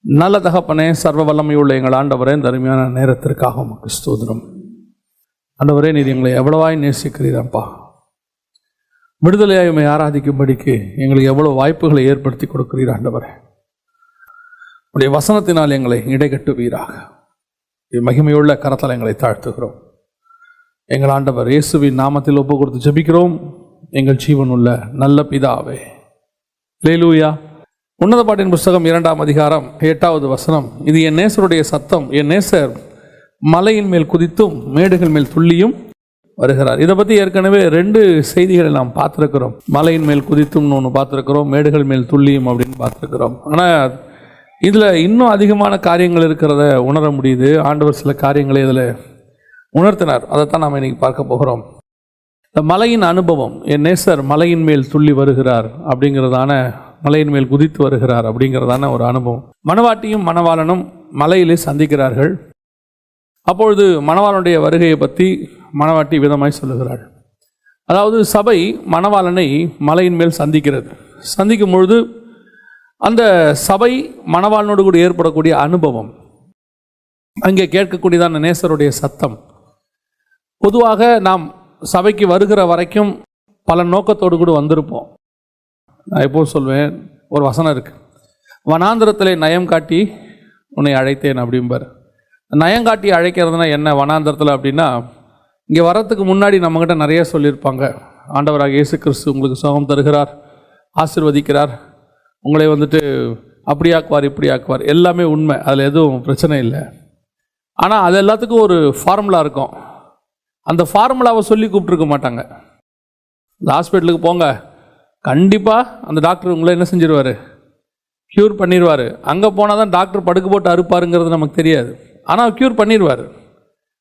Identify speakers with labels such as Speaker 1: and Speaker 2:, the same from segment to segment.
Speaker 1: நல்ல தகப்பனே, சர்வ வல்லமையுள்ள எங்கள் ஆண்டவரே, இந்த அருமையான நேரத்திற்காக உமக்கு ஸ்தோத்திரம். ஆண்டவரே, நீர் எங்களை எவ்வளவாய் நேசிக்கிறீரப்பா. விடுதலையாய் உம்மை ஆராதிக்கும்படிக்கு எங்களுக்கு எவ்வளவு வாய்ப்புகளை ஏற்படுத்தி கொடுக்கிறீர் ஆண்டவரே. உடைய வசனத்தினால் எங்களை இடைக்கட்டுவீராக. மகிமையுள்ள கரத்தால் எங்களை தாழ்த்துகிறோம். எங்கள் ஆண்டவர் இயேசுவின் நாமத்தில் ஒப்பு கொடுத்து ஜெபிக்கிறோம் எங்கள் ஜீவனுள்ள நல்ல பிதாவே. அல்லேலூயா. உன்னத பாட்டின் புஸ்தகம் 2ஆம் அதிகாரம் 8வது வசனம். இது என் நேசருடைய சத்தம், என் நேசர் மலையின் மேல் குதித்தும் மேடுகள் மேல் துள்ளியும் வருகிறார். இதை பற்றி ஏற்கனவே 2 செய்திகளை நாம் பார்த்துருக்கிறோம். மலையின் மேல் குதித்தும்னு ஒன்று பார்த்துருக்கிறோம், மேடுகள் மேல் துள்ளியும் அப்படின்னு பார்த்துருக்கிறோம். ஆனால் இதில் இன்னும் அதிகமான காரியங்கள் இருக்கிறத உணர முடியுது. ஆண்டவர் சில காரியங்களை இதில் உணர்த்தினார். அதைத்தான் நாம் இன்னைக்கு பார்க்க போகிறோம். இந்த மலையின் அனுபவம், என் நேசர் மலையின் மேல் துள்ளி வருகிறார் அப்படிங்கிறதான, மலையின் மேல் குதித்து வருகிறார் அப்படிங்கிறதான ஒரு அனுபவம். மணவாட்டியும் மணவாளனும் மலையிலே சந்திக்கிறார்கள். அப்பொழுது மணவாளனுடைய வருகையை பற்றி மணவாட்டி விதமாய் சொல்லுகிறாள். அதாவது சபை மணவாளனை மலையின் மேல் சந்திக்கிறது. சந்திக்கும் பொழுது அந்த சபை மணவாளனோடு கூட ஏற்படக்கூடிய அனுபவம், அங்கே கேட்கக்கூடியதான நேசருடைய சத்தம். பொதுவாக நாம் சபைக்கு வருகிற வரைக்கும் பல நோக்கத்தோடு கூட வந்திருப்போம். நான் எப்போது சொல்வேன், ஒரு வசனம் இருக்குது, வனாந்திரத்திலே நயம் காட்டி உன்னை அழைத்தேன் அப்படிம்பார். நயம் காட்டி அழைக்கிறதுனா என்ன வனாந்திரத்தில் அப்படின்னா, இங்கே வரத்துக்கு முன்னாடி நம்மக்கிட்ட நிறைய சொல்லியிருப்பாங்க. ஆண்டவராக இயேசு கிறிஸ்து உங்களுக்கு சுகம் தருகிறார், ஆசீர்வதிக்கிறார், உங்களை அப்படி ஆக்குவார், இப்படி ஆக்குவார். எல்லாமே உண்மை, அதில் எதுவும் பிரச்சனை இல்லை. ஆனால் அது எல்லாத்துக்கும் ஒரு ஃபார்முலா இருக்கும். அந்த ஃபார்முலாவை சொல்லி கூப்பிட்ருக்க மாட்டாங்க. இந்த ஹாஸ்பிட்டலுக்கு போங்க, கண்டிப்பாக அந்த டாக்டர் உங்களை என்ன செஞ்சிருவார், க்யூர் பண்ணிடுவார். அங்கே போனால் தான் டாக்டர் படுக்க போட்டு அறுப்பாருங்கிறது நமக்கு தெரியாது. ஆனால் க்யூர் பண்ணிடுவார்.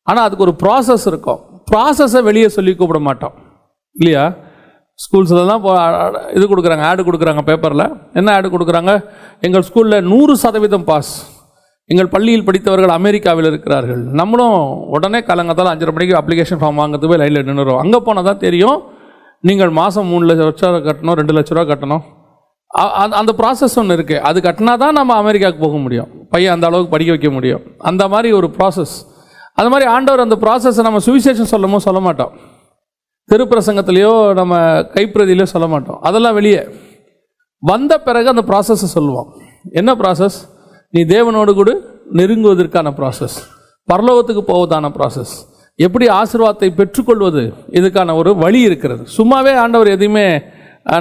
Speaker 1: ஆனால் அதுக்கு ஒரு ப்ராசஸ் இருக்கும். ப்ராசஸை வெளியே சொல்லி கூப்பிட மாட்டோம் இல்லையா? ஸ்கூல்ஸில் தான் இது கொடுக்குறாங்க, ஆடு கொடுக்குறாங்க பேப்பரில். என்ன ஆடு கொடுக்குறாங்க? எங்கள் ஸ்கூலில் 100% பாஸ், எங்கள் பள்ளியில் படித்தவர்கள் அமெரிக்காவில் இருக்கிறார்கள். நம்மளும் உடனே காலங்காத்தால் 5:30 மணிக்கு அப்ளிகேஷன் ஃபார்ம் வாங்கிறது போய் லைனில் நின்றுடும். அங்கே போனால் தான் தெரியும், நீங்கள் மாதம் 3 லட்சம் கட்டணும், 2 லட்ச ரூபா கட்டணும். அந்த ப்ராசஸ் ஒன்று இருக்குது. அது கட்டினா தான் நம்ம அமெரிக்காவுக்கு போக முடியும், பையன் அந்த அளவுக்கு படிக்க வைக்க முடியும். அந்த மாதிரி ஒரு ப்ராசஸ். அது மாதிரி ஆண்டவர் அந்த ப்ராசஸை நம்ம சுவிசேஷம் சொல்ல மாட்டோம், திருப்பிரசங்கத்திலையோ நம்ம கைப்பிரதியிலையோ சொல்ல மாட்டோம். அதெல்லாம் வெளியே வந்த பிறகு அந்த ப்ராசஸை சொல்லுவோம். என்ன ப்ராசஸ்? நீ தேவனோடு கூட நெருங்குவதற்கான ப்ராசஸ், பரலோகத்துக்கு போவதான ப்ராசஸ், எப்படி ஆசீர்வாதத்தை பெற்றுக்கொள்வது, இதுக்கான ஒரு வழி இருக்கிறது. சும்மாவே ஆண்டவர் எதையுமே,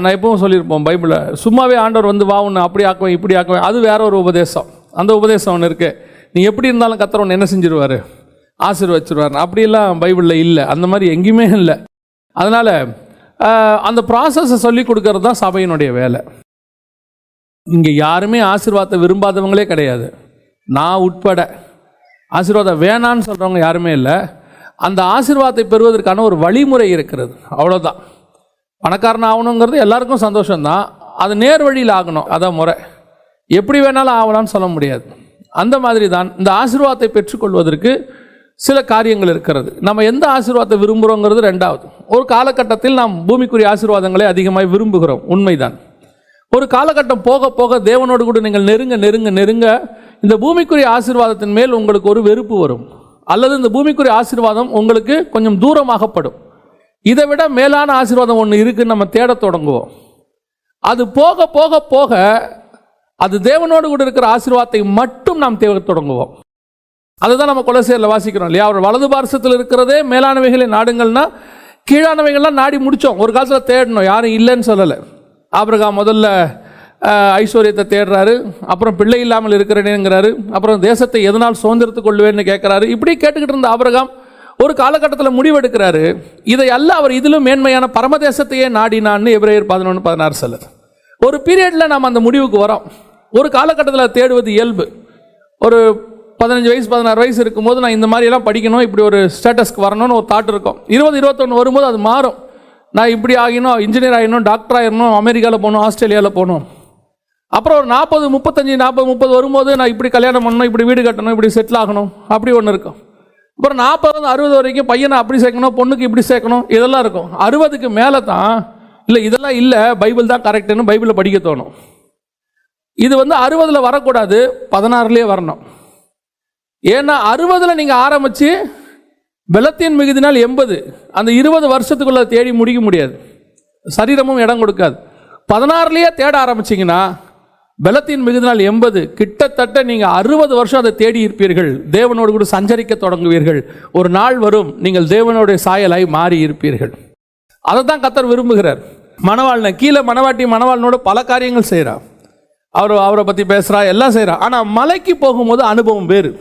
Speaker 1: நான் எப்பவும் சொல்லியிருப்போம் பைபிளில், சும்மாவே ஆண்டவர் வா ஒன்று அப்படி ஆக்குவேன் இப்படி ஆக்குவேன், அது வேற ஒரு உபதேசம். அந்த உபதேசம் ஒன்று இருக்குது. நீ எப்படி இருந்தாலும் கர்த்தர் ஒன்று என்ன செஞ்சிருவார், ஆசீர்வச்சிருவார். அப்படிலாம் பைபிளில் இல்லை, அந்த மாதிரி எங்கேயுமே இல்லை. அதனால் அந்த ப்ராசஸை சொல்லி கொடுக்கறது தான் சபையினுடைய வேலை. இங்கே யாருமே ஆசீர்வாதத்தை விரும்பாதவங்களே கிடையாது, நான் உட்பட. ஆசீர்வாதம் வேணான்னு சொல்கிறவங்க யாருமே இல்லை. அந்த ஆசீர்வாதத்தை பெறுவதற்கான ஒரு வழிமுறை இருக்கிறது, அவ்வளோதான். பணக்காரன் ஆகணுங்கிறது எல்லாருக்கும் சந்தோஷம்தான், அது நேர் வழியில் ஆகணும், அதான் முறை. எப்படி வேணாலும் ஆகலான்னு சொல்ல முடியாது. அந்த மாதிரி தான் இந்த ஆசீர்வாதத்தை பெற்றுக்கொள்வதற்கு சில காரியங்கள் இருக்கிறது. நம்ம எந்த ஆசீர்வாதத்தை விரும்புகிறோங்கிறது ரெண்டாவது. ஒரு காலகட்டத்தில் நாம் பூமிக்குரிய ஆசீர்வாதங்களை அதிகமாக விரும்புகிறோம், உண்மைதான். ஒரு காலகட்டம் போக போக தேவனோடு கூட நீங்கள் நெருங்க நெருங்க நெருங்க இந்த பூமிக்குரிய ஆசீர்வாதத்தின் மேல் உங்களுக்கு ஒரு வெறுப்பு வரும், அல்லது இந்த பூமிக்குரிய ஆசீர்வாதம் உங்களுக்கு கொஞ்சம் தூரமாகப்படும். இதை விட மேலான ஆசீர்வாதம் ஒன்று இருக்குன்னு நம்ம தேட தொடங்குவோம். அது போக போக போக அது தேவனோடு கூட இருக்கிற ஆசீர்வாதத்தை மட்டும் நாம் தேட தொடங்குவோம். அதுதான் நம்ம கொலோசியரில் வாசிக்கிறோம் இல்லையா? அவர் வலது பார்சத்தில் இருக்கிறதே மேலானவைகளை நாடுங்கள்னா, கீழானவைகள்லாம் நாடி முடித்தோம். ஒரு காலத்தில் தேடணும், யாரும் இல்லைன்னு சொல்லலை. ஆபிரகாம் முதல்ல ஐஸ்வர்யத்தை தேடுறாரு, அப்புறம் பிள்ளை இல்லாமல் இருக்கிறேனுங்கிறாரு, அப்புறம் தேசத்தை எதனால் சுதந்திரத்துக் கொள்வேன்னு கேட்குறாரு. இப்படி கேட்டுக்கிட்டு இருந்த ஆபிரகாம் ஒரு காலகட்டத்தில் முடிவெடுக்கிறாரு, இதை அல்ல அவர் இதிலும் மேன்மையான பரமதேசத்தையே நாடினான்னு எபிரேயர் 11:16 சொல்லுது. ஒரு பீரியடில் நாம் அந்த முடிவுக்கு வரோம். ஒரு காலகட்டத்தில் தேடுவது இயல்பு. ஒரு 15 வயசு 16 வயசு இருக்கும்போது நான் இந்த மாதிரியெல்லாம் படிக்கணும், இப்படி ஒரு ஸ்டேட்டஸ்க்கு வரணும்னு ஒரு தாட் இருக்கும். 20, 21 வரும்போது அது மாறும். நான் இப்படி ஆகணும், இன்ஜினியர் ஆகணும், டாக்டர் ஆகிடணும், அமெரிக்காவில் போகணும், ஆஸ்திரேலியாவில் போகணும். அப்புறம் ஒரு 40, 35, 40, 30 வரும்போது நான் இப்படி கல்யாணம் பண்ணணும், இப்படி வீடு கட்டணும், இப்படி செட்டில் ஆகணும், அப்படி ஒன்று இருக்கும். அப்புறம் 40, 60 வரைக்கும் பையனை அப்படி சேர்க்கணும், பொண்ணுக்கு இப்படி சேர்க்கணும், இதெல்லாம் இருக்கும். 60க்கு மேலே தான் இல்லை, இதெல்லாம் இல்லை, பைபிள் தான் கரெக்டுன்னு பைபிளை படிக்க தோணும். இது 60 வரக்கூடாது, 16 வரணும். ஏன்னா 60 நீங்கள் ஆரம்பித்து பலத்தின் மிகுதினால் 80, அந்த 20 வருஷத்துக்குள்ள தேடி முடிக்க முடியாது, சரீரமும் இடம் கொடுக்காது. 16 தேட ஆரம்பிச்சிங்கன்னா பலத்தின் மிகுதினால் 80, கிட்டத்தட்ட நீங்கள் 60 வருஷம் அதை தேடி இருப்பீர்கள். தேவனோடு கூட சஞ்சரிக்க தொடங்குவீர்கள். ஒரு நாள் வரும் நீங்கள் தேவனுடைய சாயலாய் மாறி இருப்பீர்கள். அதை தான் கர்த்தர் விரும்புகிறார். மணவாளனை கீழே மணவாட்டி மணவாளனோட பல காரியங்கள் செய்கிறார், அவரை பற்றி பேசுகிறா, எல்லாம் செய்கிறா. ஆனால் மலைக்கு போகும்போது அனுபவம் வேறு,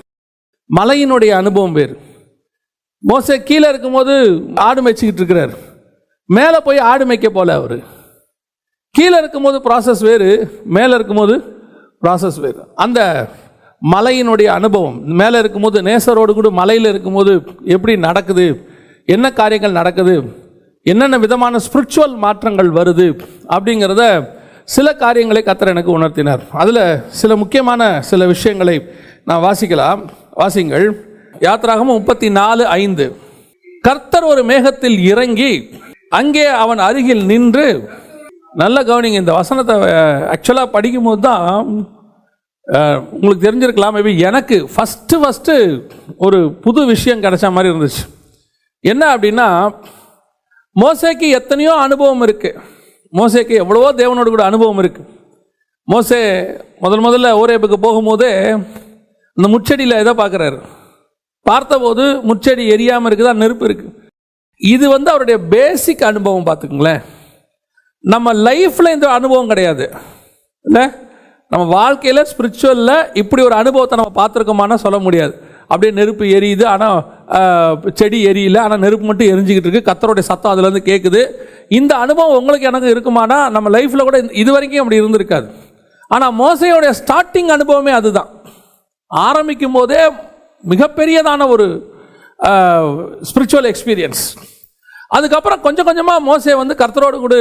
Speaker 1: மலையினுடைய அனுபவம் வேறு. மோசே கீழே இருக்கும்போது ஆடு மேய்ச்சிக்கிட்டு இருக்கிறார், மேலே போய் ஆடு மேய்க்க போல. அவர் கீழே இருக்கும்போது ப்ராசஸ் வேறு, மேலே இருக்கும்போது ப்ராசஸ் வேறு. அந்த மலையினுடைய அனுபவம், மேலே இருக்கும்போது நேசரோடு கூட மலையில் இருக்கும்போது எப்படி நடக்குது, என்ன காரியங்கள் நடக்குது, என்னென்ன விதமான ஸ்பிரிச்சுவல் மாற்றங்கள் வருது அப்படிங்கிறத சில காரியங்களை கர்த்தர் எனக்கு உணர்த்தினார். அதில் சில முக்கியமான சில விஷயங்களை நான் வாசிக்கலாம். வாசிங்கள். யாத்திராகமம் 34:5. கர்த்தர் ஒரு மேகத்தில் இறங்கி அங்கே அவன் அருகில் நின்று, நல்ல கவனிங்க, இந்த வசனத்தை ஆக்சுவலாக படிக்கும்போது தான் உங்களுக்கு தெரிஞ்சிருக்கலாம். மேபி எனக்கு ஃபஸ்ட்டு ஒரு புது விஷயம் கிடைச்ச மாதிரி இருந்துச்சு. என்ன அப்படின்னா, மோசேக்கு எத்தனையோ அனுபவம் இருக்குது, மோசேக்கு எவ்வளவோ தேவனோடு கூட அனுபவம் இருக்குது. மோசே முதல்ல ஓரேபுக்கு போகும்போதே இந்த முச்செடியில் எதை பார்க்குறாரு, பார்த்தபோது முச்செடி எரியாமல் இருக்குதா, நெருப்பு இருக்குது. இது அவருடைய பேசிக் அனுபவம். பார்த்துக்குங்களேன், நம்ம லைஃப்பில் இந்த அனுபவம் கிடையாது இல்லை, நம்ம வாழ்க்கையில் ஸ்பிரிச்சுவலில் இப்படி ஒரு அனுபவத்தை நம்ம பார்த்துருக்கோமானா சொல்ல முடியாது. அப்படியே நெருப்பு எரியுது, ஆனால் செடி எரியல, ஆனால் நெருப்பு மட்டும் எரிஞ்சிக்கிட்டு இருக்குது, கர்த்தருடைய சத்தம் அதுலேருந்து கேட்குது. இந்த அனுபவம் உங்களுக்கு எனக்கு இருக்குமானா நம்ம லைஃப்பில் கூட இது வரைக்கும் அப்படி இருந்திருக்காது. ஆனால் மோசேயோடைய ஸ்டார்டிங் அனுபவமே அதுதான். ஆரம்பிக்கும் போதே மிகப்பெரியதான ஒரு ஸ்பிரிச்சுவல் எக்ஸ்பீரியன்ஸ். அதுக்கப்புறம் கொஞ்சம் கொஞ்சமாக மோசே கர்த்தரோடு கூட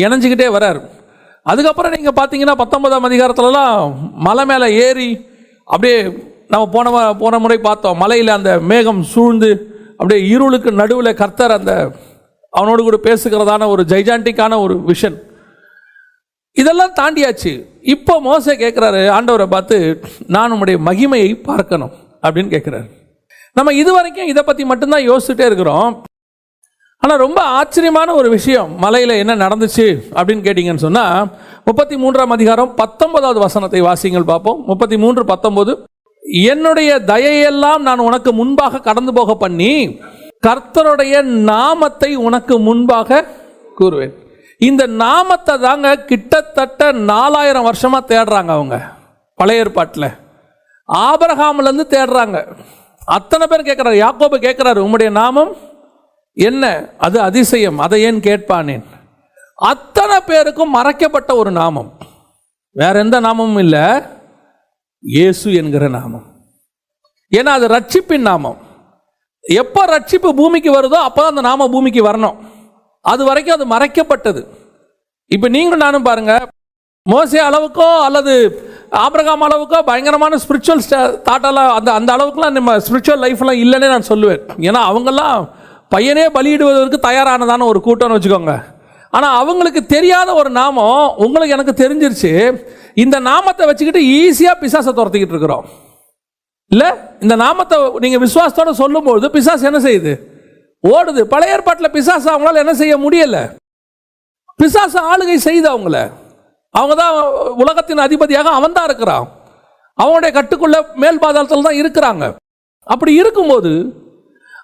Speaker 1: இணைஞ்சிக்கிட்டே வரார். அதுக்கப்புறம் நீங்கள் பார்த்தீங்கன்னா 19ஆம் அதிகாரத்துலலாம் மலை மேலே ஏறி அப்படியே நம்ம போன முறை பார்த்தோம், மலையில் அந்த மேகம் சூழ்ந்து அப்படியே இருளுக்கு நடுவில் கர்த்தர் அவனோடு கூட பேசுகிறதான ஒரு ஜைஜாண்டிக்கான ஒரு விஷன். இதெல்லாம் தாண்டியாச்சு. இப்போ மோசே கேட்குறாரு ஆண்டவரை பார்த்து, நான் உம்முடைய மகிமையை பார்க்கணும் அப்படின்னு கேட்குறாரு. நம்ம இதுவரைக்கும் இதை பற்றி மட்டும்தான் யோசிச்சுட்டே இருக்கிறோம். ஆனால் ரொம்ப ஆச்சரியமான ஒரு விஷயம் மலையில் என்ன நடந்துச்சு அப்படின்னு கேட்டிங்கன்னு சொன்னால், 33ஆம் அதிகாரம் 19வது வசனத்தை வாசிங்கள் பார்ப்போம். 33:19. என்னுடைய தயையெல்லாம் நான் உனக்கு முன்பாக கடந்து போக பண்ணி கர்த்தருடைய நாமத்தை உனக்கு முன்பாக கூறுவேன். இந்த நாமத்தை தாங்க கிட்டத்தட்ட 4000 வருஷமா தேடுறாங்க அவங்க பழைய ஏற்பாட்டில். ஆபிரகாம்லேருந்து தேடுறாங்க. அத்தனை பேர் கேட்குறாரு. யாக்கோபு கேட்குறாரு, உம்முடைய நாமம் என்ன? அது அதிசயம், அதை ஏன் கேட்பானேன். அத்தனை பேருக்கும் மறைக்கப்பட்ட ஒரு நாமம், வேற எந்த நாமமும் இல்லை, இயேசு என்கிற நாமம். ஏன்னா அது ரட்சிப்பின் நாமம். எப்போ ரட்சிப்பு பூமிக்கு வருதோ அப்போ அந்த நாமம் பூமிக்கு வரணும். அது வரைக்கும் அது மறைக்கப்பட்டது. இப்போ நீங்களும் நானும் பாருங்க, மோசே அளவுக்கோ அல்லது ஆபிரகாம் அளவுக்கோ பயங்கரமான ஸ்பிரிச்சுவல் தாட்டெல்லாம் அந்த அளவுக்குலாம் நம்ம ஸ்பிரிச்சுவல் லைஃப்லாம் இல்லைன்னே நான் சொல்லுவேன். ஏன்னா அவங்கெல்லாம் பையனே பலியிடுவதற்கு தயாரானதான ஒரு கூட்டம்னு வச்சுக்கோங்க. ஆனால் அவங்களுக்கு தெரியாத ஒரு நாமம் உங்களுக்கு எனக்கு தெரிஞ்சிருச்சு. இந்த நாமத்தை வச்சுக்கிட்டு ஈஸியாக பிசாசை துரத்திக்கிட்டு இருக்கிறோம் இல்லை? இந்த நாமத்தை நீங்கள் விசுவாசத்தோடு சொல்லும்போது பிசாசு என்ன செய்யுது? ஓடுது. பழைய ஏற்பாட்டில் பிசாசு அவங்களால என்ன செய்ய முடியல. பிசாசு ஆளுகை செய்து அவங்க தான் உலகத்தின் அதிபதியாக அவன் தான் இருக்கிறான். அவனுடைய கட்டுக்குள்ள மேல் பாதாளத்தில் தான் இருக்கிறாங்க. அப்படி இருக்கும்போது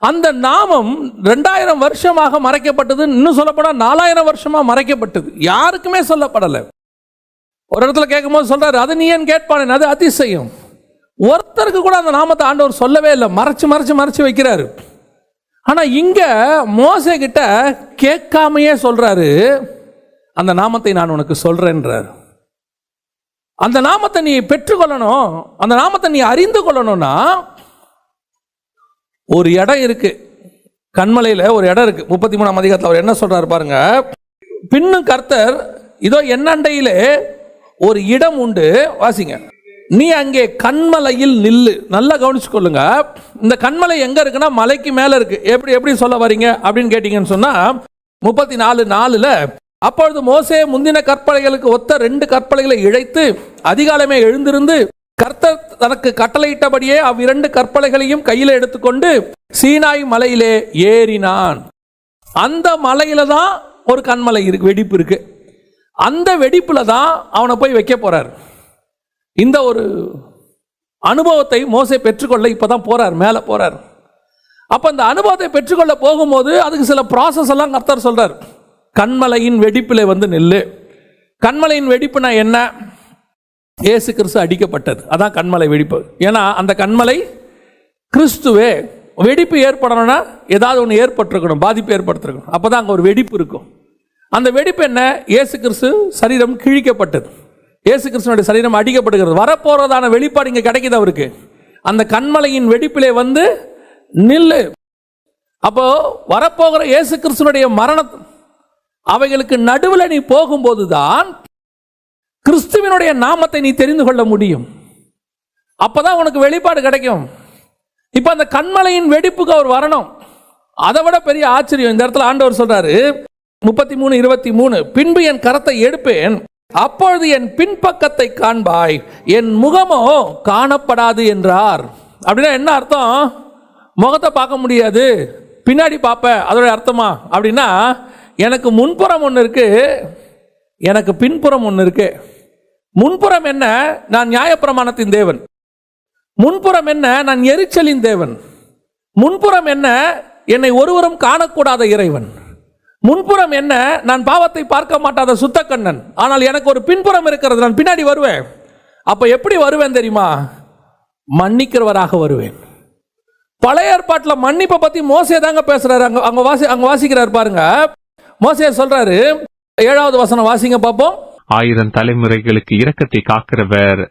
Speaker 1: அந்த நாமம் 2000 வருஷமாக மறைக்கப்பட்டது. இன்னும் சொல்லப்போனால் 4000 வருஷமாக மறைக்கப்பட்டது. யாருக்குமே சொல்லப்படலை. ஒரு இடத்துல கேட்கும் போது சொல்றாரு, அது நீ ஏன் கேட்பானேன், அது அதிசயம். ஒருத்தருக்கு கூட அந்த நாமத்தை ஆண்டவர் சொல்லவே இல்லை, மறைச்சு மறைச்சு மறைச்சு வைக்கிறாரு. ஆனா இங்க மோசே கிட்ட கேட்காமையே சொல்றாரு, அந்த நாமத்தை நான் உனக்கு சொல்றேன்றார். அந்த நாமத்தை நீ பெற்றுக்கொள்ளணும், அந்த நாமத்தை நீ அறிந்து கொள்ளணும்னா ஒரு இடம் இருக்கு. கண்மலையில் ஒரு இடம் இருக்கு. 33ஆம் அதிகாரத்தில் அவர் என்ன சொல்றாரு பாருங்க. பின்னும் கர்த்தர், இதோ என்னண்டையிலே ஒரு இடம் உண்டு, வாசிங்க. நீ அங்கே கண்மலையில் நில்லு. நல்லா கவனிச்சு கொள்ளுங்க. இந்த கண்மலை எங்க இருக்குன்னா மலைக்கு மேல இருக்கு. எப்படி சொல்ல வரீங்க அப்படின்னு கேட்டீங்கன்னு சொன்னா 34:4 அப்பொழுது மோசே முந்தின கற்பலைகளுக்கு ஒத்த 2 கற்பலைகளை இழைத்து அதிகாலமே எழுந்திருந்து கர்த்தர் தனக்கு கட்டளையிட்டபடியே அவ்விரண்டு கற்பலைகளையும் கையில எடுத்துக்கொண்டு சீனாய் மலையிலே ஏறினான். அந்த மலையில தான் ஒரு கண்மலை இருக்கு, வெடிப்பு இருக்கு. அந்த வெடிப்புல தான் அவனை போய் வைக்க போறார். இந்த ஒரு அனுபவத்தை மோசே பெற்றுக்கொள்ள இப்பதான் போறார், மேல போறார். அப்ப அந்த அனுபவத்தை பெற்றுக்கொள்ள போகும்போது அதுக்கு சில ப்ராசஸ் எல்லாம் கர்த்தர் சொல்றார். கண்மலையின் வெடிப்பிலே வந்து நில்லு. கண்மலையின் வெடிப்புனா என்ன? இயேசு கிறிஸ்து அடிக்கப்பட்டது, அதான் கண்மலை வெடிப்பு. ஏன்னா அந்த கண்மலை கிறிஸ்துவே. வெடிப்பு ஏற்படணும்னா ஏதாவது ஒன்று ஏற்பட்டிருக்கணும், பாதிப்பு ஏற்படுத்திருக்கணும், அப்பதான் அங்கே ஒரு வெடிப்பு இருக்கும். அந்த வெடிப்பு என்ன? இயேசு கிறிஸ்து சரீரம் கிழிக்கப்பட்டது, இயேசு கிறிஸ்துனுடைய சரீரம் அடிக்கப்படுகிறது. வரப்போறதான வெளிப்பாடு இங்கே கிடைக்குது அவருக்கு. அந்த கண்மலையின் வெடிப்பிலே வந்து நில்லு. அப்போ வரப்போகிற இயேசு கிறிஸ்துனுடைய மரணம் அவைகளுக்கு நடுவில் நீ போகும்போதுதான் கிறிஸ்துவினுடைய நாமத்தை நீ தெரிந்து கொள்ள முடியும். அப்பதான் உனக்கு வெளிப்பாடு கிடைக்கும். இப்ப அந்த கண்மலையின் வெடிப்புக்கு அவர் வரணும். அதை விட பெரிய ஆச்சரியம் இந்த இடத்துல ஆண்டவர் சொல்றாரு 33:23, பின்பு என் கரத்தை எடுப்பேன், அப்பொழுது என் பின்பக்கத்தை காண்பாய், என் முகமோ காணப்படாது என்றார். அப்படின்னா என்ன அர்த்தம்? முகத்தை பார்க்க முடியாது, பின்னாடி பார்ப்ப, அதோட அர்த்தமா? அப்படின்னா எனக்கு முன்புறம் ஒன்று இருக்கு, எனக்கு பின்புறம் ஒன்று இருக்கு. முன்புறம் என்ன? நான் நியாயப்பிரமாணத்தின் தேவன். முன்புறம் என்ன? நான் எரிச்சலின் தேவன். முன்புறம் என்ன? என்னை ஒருவரும் காணக்கூடாத இறைவன். முன்புறம் என்ன? நான் பாவத்தை பார்க்க மாட்டாத சுத்த கண்ணன். ஆனால் எனக்கு ஒரு பின்புறம் இருக்கிறது, நான் பின்னாடி வருவேன். அப்ப எப்படி வருவேன் தெரியுமா? மன்னிக்கிறவராக வருவேன். பழைய ஏற்பாட்டில் மன்னிப்பை பத்தி மோசே தாங்க பேசுறாரு. அங்க வாசிக்கிறார் பாருங்க. மோசே சொல்றாரு, 7வது வசனம் வாசிங்க பார்ப்போம்.
Speaker 2: 1000 தலைமுறைகளுக்கு இரக்கத்தை காக்கிறவர்,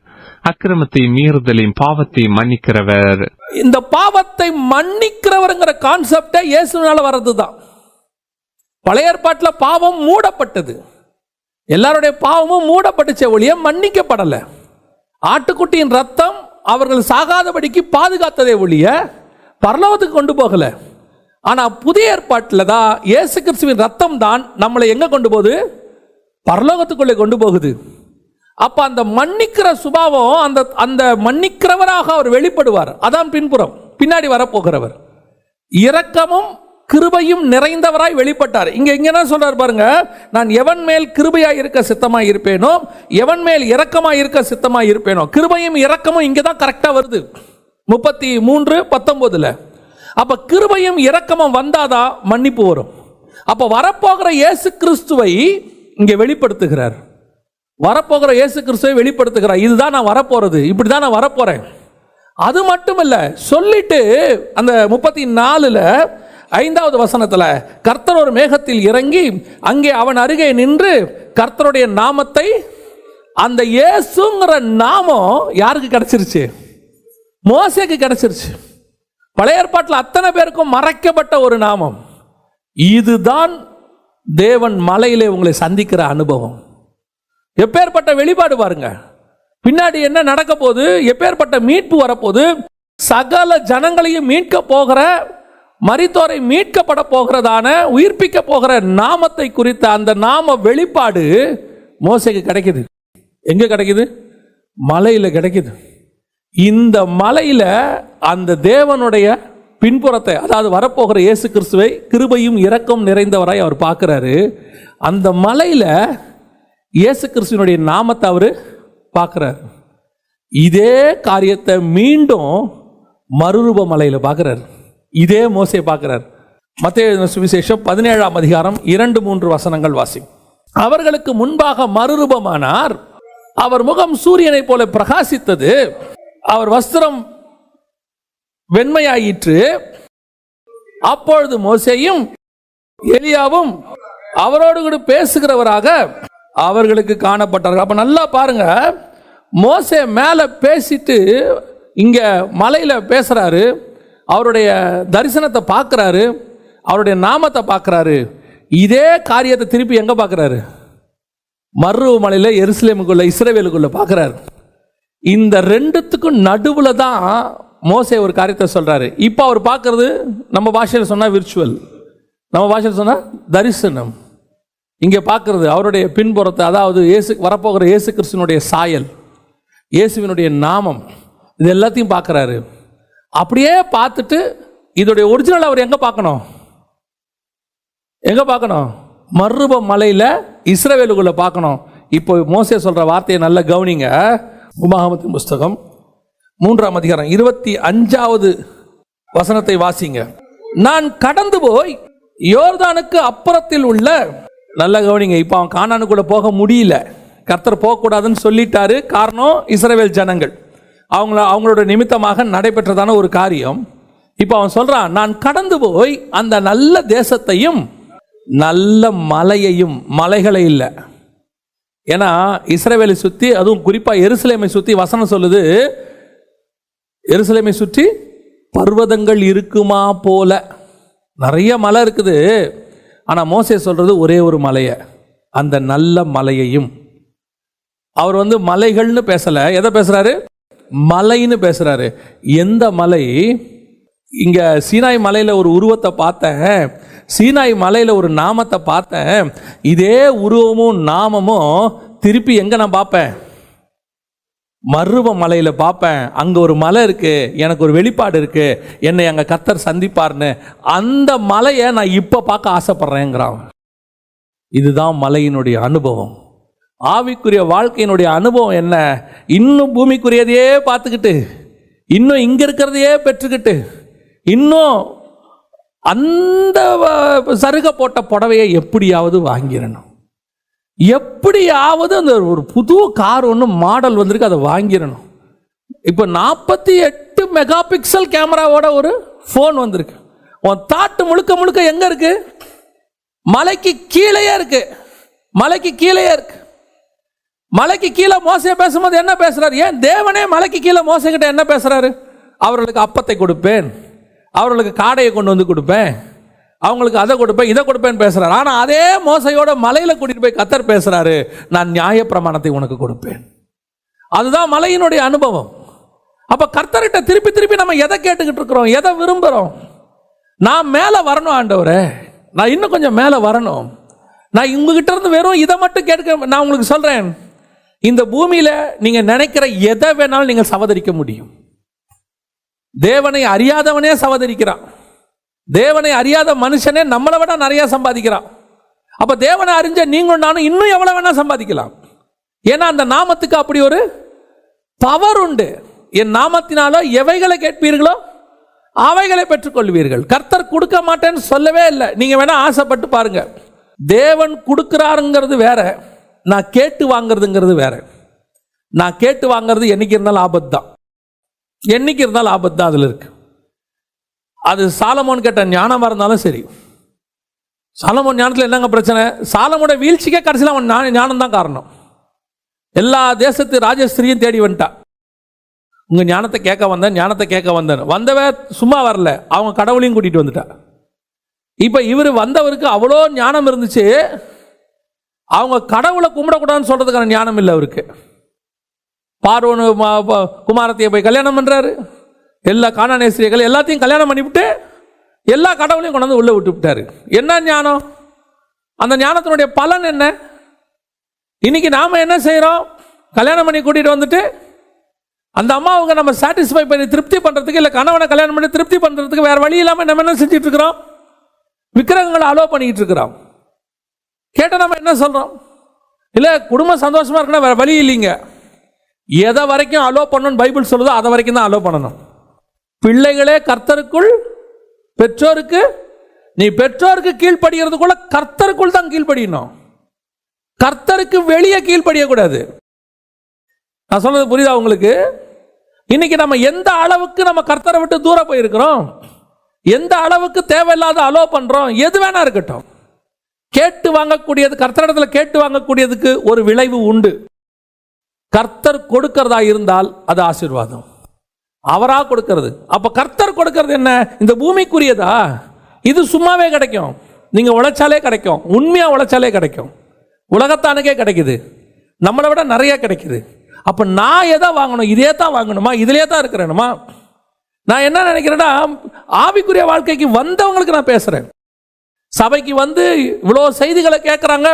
Speaker 2: அக்கிரமத்தை மீறுதலையும் பாவத்தை மன்னிக்கிறவர்.
Speaker 1: இந்த பாவத்தை மன்னிக்கிறவர்ங்கிற கான்செப்டே இயேசுனால வர்றதுதான். பழைய ஏற்பாட்டில் பாவம் மூடப்பட்டது, எல்லாருடைய பாவமும் மூடப்பட்டுச்சே ஒழிய மன்னிக்கப்படல. ஆட்டுக்குட்டியின் ரத்தம் அவர்கள் சாகாதபடிக்கு பாதுகாத்ததே ஒழிய பரலோகத்துக்கு கொண்டு போகல. ஆனா புதிய ஏற்பாட்டில் தான் இயேசு கிறிஸ்துவின் ரத்தம் தான் நம்மளை எங்க கொண்டு போகுது? பரலோகத்துக்குள்ளே கொண்டு போகுது. அப்ப அந்த மன்னிக்கிற சுபாவம், அந்த மன்னிக்கிறவராக அவர் வெளிப்படுவார். அதான் பின்புறம், பின்னாடி வரப்போகிறவர். இரக்கமும் கிருபையும் நிறைந்தவராய் வெளிப்பட்டார். இங்க என்ன சொல்றார் பாருங்க, நான் எவன் மேல் கிருபையாய் இருக்க சித்தமாய் இருப்பேனோ, எவன் மேல் இரக்கமாய் இருக்க சித்தமாய் இருப்பேனோ. கிருபையும் இரக்கமும் இங்கதான் கரெக்டா வருது 33:19. அப்ப கிருபையும் இரக்கமும் வந்தாதான் மன்னிப்பு வரும். அப்ப வரப்போகிற இயேசு கிறிஸ்துவை இங்கே வெளிப்படுத்துகிறார். வரப்போகிற இயேசு கிறிஸ்துவை வெளிப்படுத்துகிறார். இதுதான் நான் வரப்போறது, இப்படிதான் நான் வரப்போறேன். அது மட்டும் இல்ல, சொல்லிட்டு அந்த 34 5வது வசனத்துல கர்த்தர் ஒரு மேகத்தில் இறங்கி அங்கே அவன் அருகே நின்று கர்த்தருடைய நாமத்தை, அந்த இயேசுங்கிற நாமம் யாருக்கு கிடைச்சிருச்சு? மோசேக்கு கிடைச்சிருச்சு. பழைய ஏற்பாட்டில் அத்தனை பேருக்கும் மறைக்கப்பட்ட ஒரு நாமம். இதுதான் தேவன் மலையிலே உங்களை சந்திக்கிற அனுபவம். எப்பேற்பட்ட வெளிப்பாடு பாருங்க. பின்னாடி என்ன நடக்க போகுது? எப்பேற்பட்ட மீட்பு வரப்போகுது? சகல ஜனங்களையும் மீட்க போகிற, மரித்தோரை மீட்கப்பட போகிறதான, உயிர்ப்பிக்க போகிற நாமத்தை குறித்த அந்த நாம வெளிப்பாடு மோசேக்கு கிடைக்குது. எங்க கிடைக்குது? மலையில கிடைக்குது. இந்த மலையில அந்த தேவனுடைய பின்புறத்தை, அதாவது வரப்போகிற இயேசு கிறிஸ்துவை கிருபையும் இரக்கம் நிறைந்தவராய் அவர் பார்க்கிறாரு. அந்த மலையில இயேசு கிறிஸ்துவினுடைய நாமத்தை அவர் பார்க்கிறார். இதே காரியத்தை மீண்டும் மறுரூப மலையில பார்க்கிறார். இதே மோசே பார்க்கிறார். மத்தேயு சுவிசேஷம் 17ஆம் அதிகாரம் 2-3 வசனங்கள் வாசி. அவர்களுக்கு முன்பாக மறுரூபமானார், அவர் முகம் சூரியனை போல பிரகாசித்தது, அவர் வஸ்திரம் வெண்மையாயிற்று. அப்பொழுது மோசேயும் எலியாவும் அவரோடு கூட பேசுகிறவராக அவர்களுக்கு காணப்பட்டார்கள். அப்ப நல்லா பாருங்க, மோசே மேல பேசிட்டு இங்க மலையில பேசுறாரு, அவருடைய தரிசனத்தை பார்க்கிறாரு, அவருடைய நாமத்தை பார்க்கிறாரு. இதே காரியத்தை திருப்பி எங்க பார்க்கிறாரு? மர்ரு மலையில எருசலேமுக்குள்ள, இஸ்ரவேலுக்குள்ள பார்க்கிறாரு. இந்த ரெண்டுத்துக்கும் நடுவுல தான் மோசே ஒரு காரியத்தை சொல்றாரு. இப்போ அவர் பார்க்கறது நம்ம பாஷையில் சொன்னா விர்ச்சுவல், நம்ம பாஷையில் சொன்னா தரிசனம். இங்கே பார்க்கறது அவருடைய பின்புறத்தை, அதாவது வரப்போகிற இயேசு கிறிஸ்துவனுடைய சாயல், இயேசுவினுடைய நாமம், இது எல்லாத்தையும் பார்க்குறாரு. அப்படியே பார்த்துட்டு இதோடைய ஒரிஜினல் அவர் எங்கே பார்க்கணும்? மறுரூப மலையில் இஸ்ரவேலுக்குள்ள பார்க்கணும். இப்போ மோசே சொல்ற வார்த்தையை நல்ல கவனிங்க. உபாகமத்தின் புஸ்தகம் 3ஆம் அதிகாரம் 25வது வசனத்தை வாசிங்க. நான் கடந்து போய் யோர்தானுக்கு அப்புறத்தில் உள்ள, நல்ல கவனிங்க, இப்போ அவன் கானானுக்குள்ள போக முடியல, கர்த்தர் போகக்கூடாதுன்னு சொல்லிட்டாரு. காரணம் இஸ்ரவேல் ஜனங்கள், அவங்களோட நிமித்தமாக நடைபெற்றதான ஒரு காரியம். இப்போ அவன் சொல்றான், நான் கடந்து போய் அந்த நல்ல தேசத்தையும் நல்ல மலையையும், மலைகளை இல்லை, ஏன்னா இஸ்ரவேலை சுற்றி, அதுவும் குறிப்பா எருசலேமை சுற்றி வசனம் சொல்லுது, எருசலேமை சுற்றி பர்வதங்கள் இருக்குமா போல. நிறைய மலை இருக்குது, ஆனா மோசே சொல்றது ஒரே ஒரு மலையை, அந்த நல்ல மலையையும். அவர் மலைகள்னு பேசல, எதை பேசுறாரு? மலைன்னு பேசுறாரு. எந்த மலை? இங்க சீனாய் மலையில ஒரு உருவத்தை பார்த்தேன், சீனாய் மலையில ஒரு நாமத்தை பார்த்தேன். இதே உருவமும் நாமமும் திருப்பி எங்க நான் பார்ப்பேன்? மறுரூப மலையில பார்ப்பேன். அங்க ஒரு மலை இருக்கு, எனக்கு ஒரு வெளிப்பாடு இருக்கு, என்னை அங்க கர்த்தர் சந்திப்பார்னு. அந்த மலையை நான் இப்ப பார்க்க ஆசைப்படுறேங்கிறான். இதுதான் மலையினுடைய அனுபவம். ஆவிக்குரிய வாழ்க்கையினுடைய அனுபவம் என்ன? இன்னும் பூமிக்குரியதையே பார்த்துக்கிட்டு, இன்னும் இங்க இருக்கிறதையே பெற்றுக்கிட்டு, இன்னும் அந்த சருக போட்ட புடவையை எப்படியாவது வாங்கிடணும், எப்படியாவது அந்த ஒரு புது கார் ஒன்று மாடல் வந்திருக்கு, அதை வாங்கிடணும். இப்போ 48 மெகா பிக்சல் கேமராவோட ஒரு ஃபோன் வந்திருக்கு. உன் தாட்டு முழுக்க முழுக்க எங்க இருக்கு? மலைக்கு கீழேயே இருக்கு. மலைக்கு கீழேயே இருக்கு. மலைக்கு கீழே மோசே பேசும்போது என்ன பேசுறாரு? ஏன் தேவனே மலைக்கு கீழே மோசே கிட்ட என்ன பேசுறாரு? அவர்களுக்கு அப்பத்தை கொடுப்பேன், அவர்களுக்கு காடையை கொண்டு வந்து கொடுப்பேன், அவங்களுக்கு அதை கொடுப்பேன், இதை கொடுப்பேன்னு பேசுறாரு. ஆனா அதே மோசையோட மலையில கூட்டிட்டு போய் கர்த்தர் பேசுறாரு, நான் நியாய பிரமாணத்தை உனக்கு கொடுப்பேன். அதுதான் மலையினுடைய அனுபவம். அப்ப கர்த்தர்கிட்ட திருப்பி திருப்பி நம்ம எதை கேட்டுக்கிட்டு இருக்கிறோம்? எதை விரும்புறோம்? நான் மேல வரணும் ஆண்டவரே, நான் இன்னும் கொஞ்சம் மேல வரணும். நான் உங்ககிட்ட இருந்து வெறும் இதை மட்டும் கேட்க, நான் உங்களுக்கு சொல்றேன், இந்த பூமியில நீங்க நினைக்கிற எதை வேணாலும் நீங்க சவதரிக்க முடியும். தேவனை அறியாதவனே சவதரிக்கிறான். தேவனை அறியாத மனுஷனே நம்மளை விட நிறைய சம்பாதிக்கிறான். அப்ப தேவனை அறிஞ்ச நீங்களும் நானும் இன்னும் எவ்வளவு வேணா சம்பாதிக்கலாம். ஏன்னா அந்த நாமத்துக்கு அப்படி ஒரு பவர் உண்டு. என் நாமத்தினாலோ எவைகளை கேட்பீர்களோ அவைகளை பெற்றுக்கொள்வீர்கள். கர்த்தர் கொடுக்க மாட்டேன்னு சொல்லவே இல்லை. நீங்க வேணா ஆசைப்பட்டு பாருங்க. தேவன் கொடுக்கிறாருங்கிறது வேற, நான் கேட்டு வாங்கிறதுங்கிறது வேற. நான் கேட்டு வாங்கிறது என்னைக்கு இருந்தாலும் ஆபத்து தான், என்னைக்கு இருந்தாலும் ஆபத்து தான் அதுல இருக்கு. அது சாலமோன் கேட்ட ஞானமா இருந்தாலும் சரி. சாலமோன் ஞானத்தில் என்னங்க பிரச்சனை? சாலமோட வீழ்ச்சிக்கே கடைசியில் அவன் ஞானம் தான் காரணம். எல்லா தேசத்து ராஜஸ்திரியும் தேடி வந்துட்டா, உங்க ஞானத்தை கேட்க வந்தேன், ஞானத்தை கேட்க வந்தேன். வந்தவ சும்மா வரல, அவங்க கடவுளையும் கூட்டிட்டு வந்துட்டா. இப்ப இவர் வந்தவருக்கு அவ்வளோ ஞானம் இருந்துச்சு, அவங்க கடவுளை கும்பிடக்கூடாதுன்னு சொல்றதுக்கான ஞானம் இல்லை அவருக்கு. பார்வோன் குமாரத்தையை போய் கல்யாணம் பண்றாரு, எல்லா கானானேஸ்திரிகள் எல்லாத்தையும் கல்யாணம் பண்ணிவிட்டு எல்லா கடவுளையும் கொண்டு வந்து உள்ள விட்டு விட்டாரு. என்ன ஞானம்? அந்த ஞானத்தினுடைய பலன் என்ன? இன்னைக்கு நாம என்ன செய்யறோம்? கல்யாணம் பண்ணி கூட்டிட்டு வந்துட்டு அந்த அம்மாவுங்க நம்ம சாட்டிஸ்ஃபை பண்ணி திருப்தி பண்றதுக்கு, இல்ல கணவனை கல்யாணம் பண்ணி திருப்தி பண்றதுக்கு வேற வழி இல்லாம நம்ம என்ன செஞ்சுட்டு இருக்கிறோம்? விக்கிரகங்களை அலோ பண்ணிட்டு இருக்கிறோம். கேட்ட நம்ம என்ன சொல்றோம்? இல்ல குடும்பம் சந்தோஷமா இருக்குன்னா வேற வழி இல்லைங்க. எதை வரைக்கும் அலோ பண்ணணும் பைபிள் சொல்லுதோ அதை வரைக்கும் தான் அலோ பண்ணணும். பிள்ளைகளே கர்த்தருக்குள், பெற்றோருக்கு, நீ பெற்றோருக்கு கீழ்படுகிறதுக்குள்ள கர்த்தருக்குள் தான் கீழ்படியணும். கர்த்தருக்கு வெளியே கீழ்படியக்கூடாது. நான் சொல்றது புரியுதா உங்களுக்கு? இன்னைக்கு நம்ம எந்த அளவுக்கு நம்ம கர்த்தரை விட்டு தூரம் போயிருக்கிறோம், எந்த அளவுக்கு தேவையில்லாத அலோ பண்றோம். எது வேணா இருக்கட்டும், கேட்டு வாங்கக்கூடியது, கர்த்தரிடத்துல கேட்டு வாங்கக்கூடியதுக்கு ஒரு விளைவு உண்டு. கர்த்தர் கொடுக்கிறதா இருந்தால் அது ஆசீர்வாதம், அவரா கொடுக்கிறது. அப்ப கர்த்தர் கொடுக்கிறது என்ன? இந்த பூமிக்குரியதா? இது சும்மாவே கிடைக்கும், நீங்க உழைச்சாலே கிடைக்கும், உண்மையா உழைச்சாலே கிடைக்கும். உலகத்தானுக்கே கிடைக்குது, நம்மளை விட நிறைய கிடைக்குது. அப்ப நான் எதை வாங்கணும்? இதே தான் வாங்கணுமா? இதுலயே தான் இருக்கிறேனுமா? நான் என்ன நினைக்கிறேன்னா, ஆவிக்குரிய வாழ்க்கைக்கு வந்தவங்களுக்கு நான் பேசுறேன். சபைக்கு வந்து இவ்வளோ செய்திகளை கேட்குறாங்க.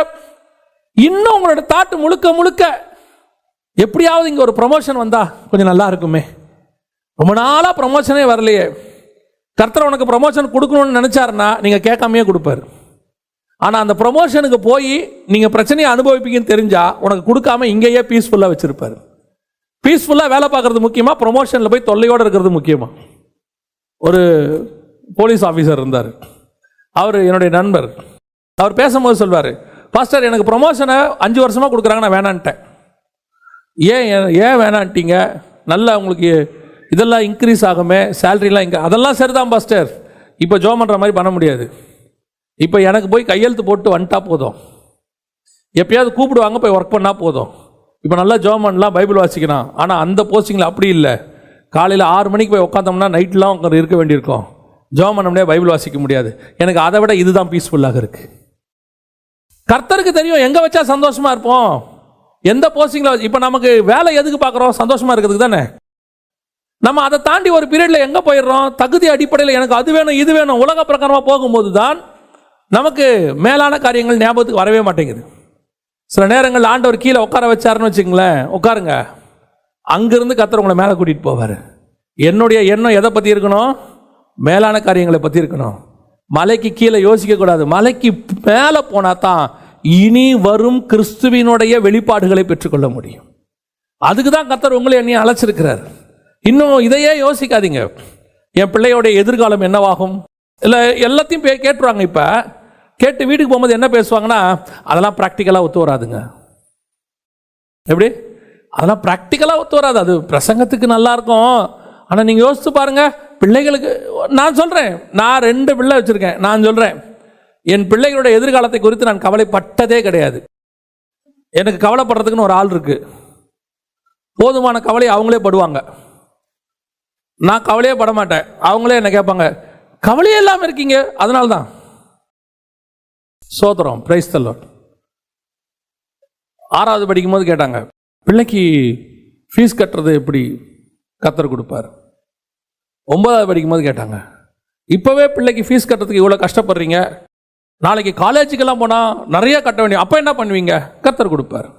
Speaker 1: இன்னும் உங்களோட தாட்டு முழுக்க முழுக்க எப்படியாவது இங்கே ஒரு ப்ரமோஷன் வந்தா கொஞ்சம் நல்லா இருக்குமே. ரொம்ப நாளாக ப்ரமோஷனே வரலையே. கர்த்தர் உனக்கு ப்ரமோஷன் கொடுக்கணும்னு நினச்சாருன்னா நீங்கள் கேட்காமையே கொடுப்பாரு. ஆனால் அந்த ப்ரமோஷனுக்கு போய் நீங்கள் பிரச்சனையை அனுபவிப்பீங்கன்னு தெரிஞ்சால் உனக்கு கொடுக்காம இங்கேயே பீஸ்ஃபுல்லாக வச்சுருப்பார். பீஸ்ஃபுல்லாக வேலை பார்க்குறது முக்கியமாக, ப்ரொமோஷனில் போய் தொல்லையோடு இருக்கிறது முக்கியமாக? ஒரு போலீஸ் ஆஃபீஸர் இருந்தார், அவர் என்னுடைய நண்பர். அவர் பேசும்போது சொல்வார், பாஸ்டர் எனக்கு ப்ரொமோஷனை 5 வருஷமாக கொடுக்குறாங்க, நான் வேணான்ட்டேன். ஏன் வேணான்ட்டீங்க? நல்லா உங்களுக்கு இதெல்லாம் இன்க்ரீஸ் ஆகுமே, சேலரிலாம் அதெல்லாம் சரிதான் பாஸ்டர், இப்போ ஜோம் பண்ணுற மாதிரி பண்ண முடியாது. இப்போ எனக்கு போய் கையெழுத்து போட்டு வந்துட்டா போதும், எப்பயாவது கூப்பிடுவாங்க போய் ஒர்க் பண்ணால் போதும். இப்போ நல்லா ஜோம் பண்ணலாம், பைபிள் வாசிக்கணும். ஆனால் அந்த போஸ்டிங்கில் அப்படி இல்லை. காலையில் 6 மணிக்கு போய் உட்காந்தோம்னா நைட்லாம் உட்காந்து இருக்க வேண்டியிருக்கும். ஜோம் பண்ண முடியாது, பைபிள் வாசிக்க முடியாது. எனக்கு அதை விட இதுதான் பீஸ்ஃபுல்லாக இருக்குது. கர்த்தருக்கு தெரியும் எங்கே வச்சா சந்தோஷமாக இருப்போம், எந்த போஸ்டிங்கில். இப்போ நமக்கு வேலை எதுக்கு பார்க்குறோம்? சந்தோஷமாக இருக்கிறதுக்கு தானே. நம்ம அதை தாண்டி ஒரு பீரியடில் எங்கே போயிடுறோம்? தகுதி அடிப்படையில் எனக்கு அது வேணும் இது வேணும் உலக பிரகாரமாக போகும்போது தான் நமக்கு மேலான காரியங்கள் ஞாபகத்துக்கு வரவே மாட்டேங்குது. சில நேரங்கள் ஆண்டவர் கீழே உட்கார வச்சாருன்னு வச்சுங்களேன், உட்காருங்க, அங்கிருந்து கர்த்தர் உங்களை மேலே கூட்டிகிட்டு போவார். என்னுடைய எண்ணம் எதை பற்றி இருக்கணும்? மேலான காரியங்களை பற்றி இருக்கணும். மலைக்கு கீழே யோசிக்கக்கூடாது. மலைக்கு மேலே போனால் தான் இனி வரும் கிறிஸ்துவினுடைய வெளிப்பாடுகளை பெற்றுக்கொள்ள முடியும். அதுக்கு தான் கர்த்தர் உங்களை என்னையும் அழைச்சிருக்கிறார். இன்னும் இதையே யோசிக்காதீங்க, என் பிள்ளையோடைய எதிர்காலம் என்னவாகும் இல்லை எல்லாத்தையும் கேட்டுருவாங்க. இப்போ கேட்டு வீட்டுக்கு போகும்போது என்ன பேசுவாங்கன்னா, அதெல்லாம் ப்ராக்டிக்கலாக ஒத்து வராதுங்க. எப்படி? அதெல்லாம் ப்ராக்டிக்கலாக ஒத்து வராது. அது பிரசங்கத்துக்கு நல்லா இருக்கும், ஆனால் நீங்கள் யோசித்து பாருங்கள். பிள்ளைகளுக்கு நான் சொல்கிறேன், நான் 2 பிள்ளை வச்சுருக்கேன். நான் சொல்கிறேன், என் பிள்ளைகளோட எதிர்காலத்தை குறித்து நான் கவலைப்பட்டதே கிடையாது. எனக்கு கவலைப்படுறதுக்குன்னு ஒரு ஆள் இருக்குது. போதுமான கவலை அவங்களே படுவாங்க, நான் கவலையே பட மாட்டேன். அவங்களே என்ன கேட்பாங்க, கவலையே இல்லாமல் இருக்கீங்க, அதனால தான். சோத்திரம், பிரைஸ் தி லார்ட். 6வது படிக்கும் போது கேட்டாங்க, பிள்ளைக்கு ஃபீஸ் கட்டுறது எப்படி கர்த்தர் கொடுப்பார். 9வது படிக்கும் போது கேட்டாங்க, இப்போவே பிள்ளைக்கு ஃபீஸ் கட்டுறதுக்கு இவ்வளோ கஷ்டப்படுறீங்க, நாளைக்கு காலேஜுக்கெல்லாம் போனால் நிறைய கட்ட வேண்டிய, அப்போ என்ன பண்ணுவீங்க? கர்த்தர் கொடுப்பார்.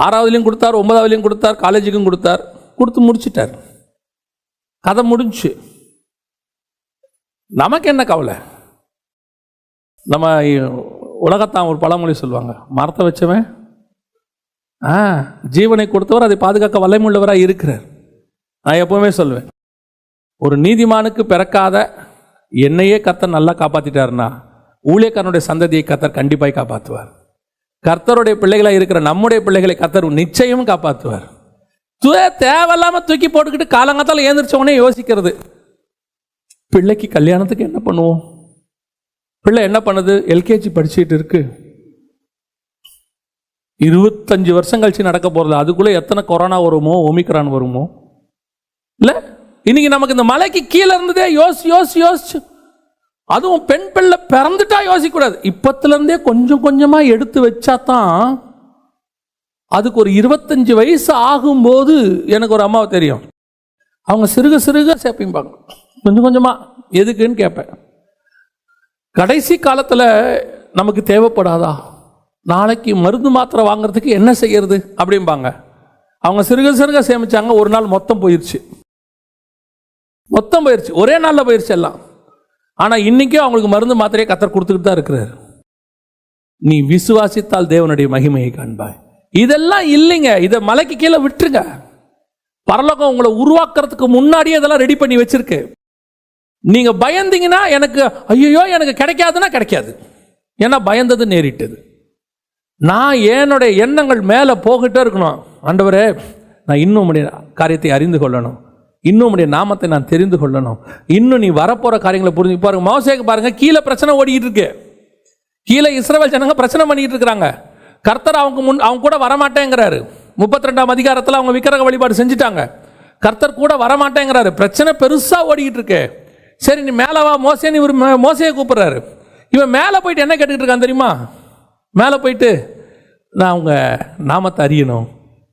Speaker 1: 6வதுலையும் கொடுத்தார், 9வதுலையும் கொடுத்தார், காலேஜுக்கும் கொடுத்தார். கொடுத்து முடிச்சிட்டார், கதை முடிஞ்சு. நமக்கு என்ன கவலை? நம்ம உலகத்தான் ஒரு பழமொழி சொல்லுவாங்க, மரத்தை வச்சவன் ஜீவனை கொடுத்தவர் அதை பாதுகாக்க வல்லமையுள்ளவராக இருக்கிறார். நான் எப்பவுமே சொல்லுவேன், ஒரு நீதிமானுக்கு பிறக்காத என்னையே கர்த்தர் நல்லா காப்பாற்றிட்டாருன்னா ஊழியக்காரனுடைய சந்ததியை கர்த்தர் கண்டிப்பாக காப்பாற்றுவார். கர்த்தருடைய பிள்ளைகளாக இருக்கிற நம்முடைய பிள்ளைகளை கர்த்தர் நிச்சயம் காப்பாற்றுவார். தேவையில்லாமல் தூக்கி போட்டுக்கிட்டு காலங்காத்தால் ஏந்திரிச்சவனே யோசிக்கிறது, பிள்ளைக்கு கல்யாணத்துக்கு என்ன பண்ணுவோம்? பிள்ளை என்ன பண்ணுது? எல்கேஜி படிச்சுட்டு இருக்கு, 25 வருஷம் கழிச்சு நடக்க போகிறது. அதுக்குள்ளே எத்தனை கொரோனா வருமோ, ஒமிக்ரான் வருமோ இல்லை? இன்னைக்கு நமக்கு இந்த மலைக்கு கீழே இருந்ததே யோசிச்சு, அதுவும் பெண் பிள்ளை பிறந்துட்டா யோசிக்கக்கூடாது. இப்பத்துலேருந்தே கொஞ்சம் கொஞ்சமாக எடுத்து வச்சா தான். அதுக்கு ஒரு 25 வயசு ஆகும்போது எனக்கு ஒரு அம்மாவை தெரியும், அவங்க சிறுக சேர்ப்பிப்பாங்க கொஞ்சம் கொஞ்சமாக. எதுக்குன்னு கேட்பேன். கடைசி காலத்தில் நமக்கு தேவைப்படாதா? நாளைக்கு மருந்து மாத்திரை வாங்குறதுக்கு என்ன செய்யறது அப்படிம்பாங்க. அவங்க சிறுக சேமிச்சாங்க. ஒரு நாள் மொத்தம் போயிடுச்சு, ஒரே நாளில் போயிடுச்சு எல்லாம். ஆனால் இன்னைக்கும் அவங்களுக்கு மருந்து மாத்திரையை கர்த்தர் கொடுத்துக்கிட்டு தான் இருக்கிறார். நீ விசுவாசித்தால் தேவனுடைய மகிமையை காண்பாய். இதெல்லாம் இல்லைங்க, இதை மலைக்கு கீழே விட்டுருங்க. பரலோகம் உங்களை உருவாக்குறதுக்கு முன்னாடியே இதெல்லாம் ரெடி பண்ணி வச்சிருக்கு. நீங்க பயந்தீங்கன்னா, எனக்கு ஐயோ எனக்கு கிடைக்காதுன்னா கிடைக்காது. ஏன்னா பயந்தது நேரிட்டது. நான் என்னுடைய எண்ணங்கள் மேலே போகிட்டே இருக்கணும். ஆண்டவரே, நான் இன்னும் உடைய காரியத்தை அறிந்து கொள்ளணும், இன்னும் உடைய நாமத்தை நான் தெரிந்து கொள்ளணும், இன்னும் நீ வரப்போற காரியங்களை புரிஞ்சு பாருங்க. மோசேக்கு பாருங்க, கீழே பிரச்சனை ஓடிட்டு இருக்கு, கீழே இஸ்ரவேல் ஜனங்க பிரச்சனை பண்ணிட்டு இருக்கிறாங்க. கர்த்தர் அவங்க கூட வரமாட்டேங்கிறாரு. 32ஆம் அதிகாரத்தில் அவங்க விக்கிரக வழிபாடு செஞ்சுட்டாங்க. கர்த்தர் கூட வரமாட்டேங்கிறாரு. பிரச்சனை பெருசா ஓடிக்கிட்டு இருக்கு. சரி நீ மேலே வா மோசேன்னு இவர் மோசையை கூப்பிடுறாரு. இவன் மேலே போயிட்டு என்ன கேட்டுக்கிட்டு இருக்கான் தெரியுமா? மேலே போயிட்டு, நான் உங்க நாமத்தை அறியணும்,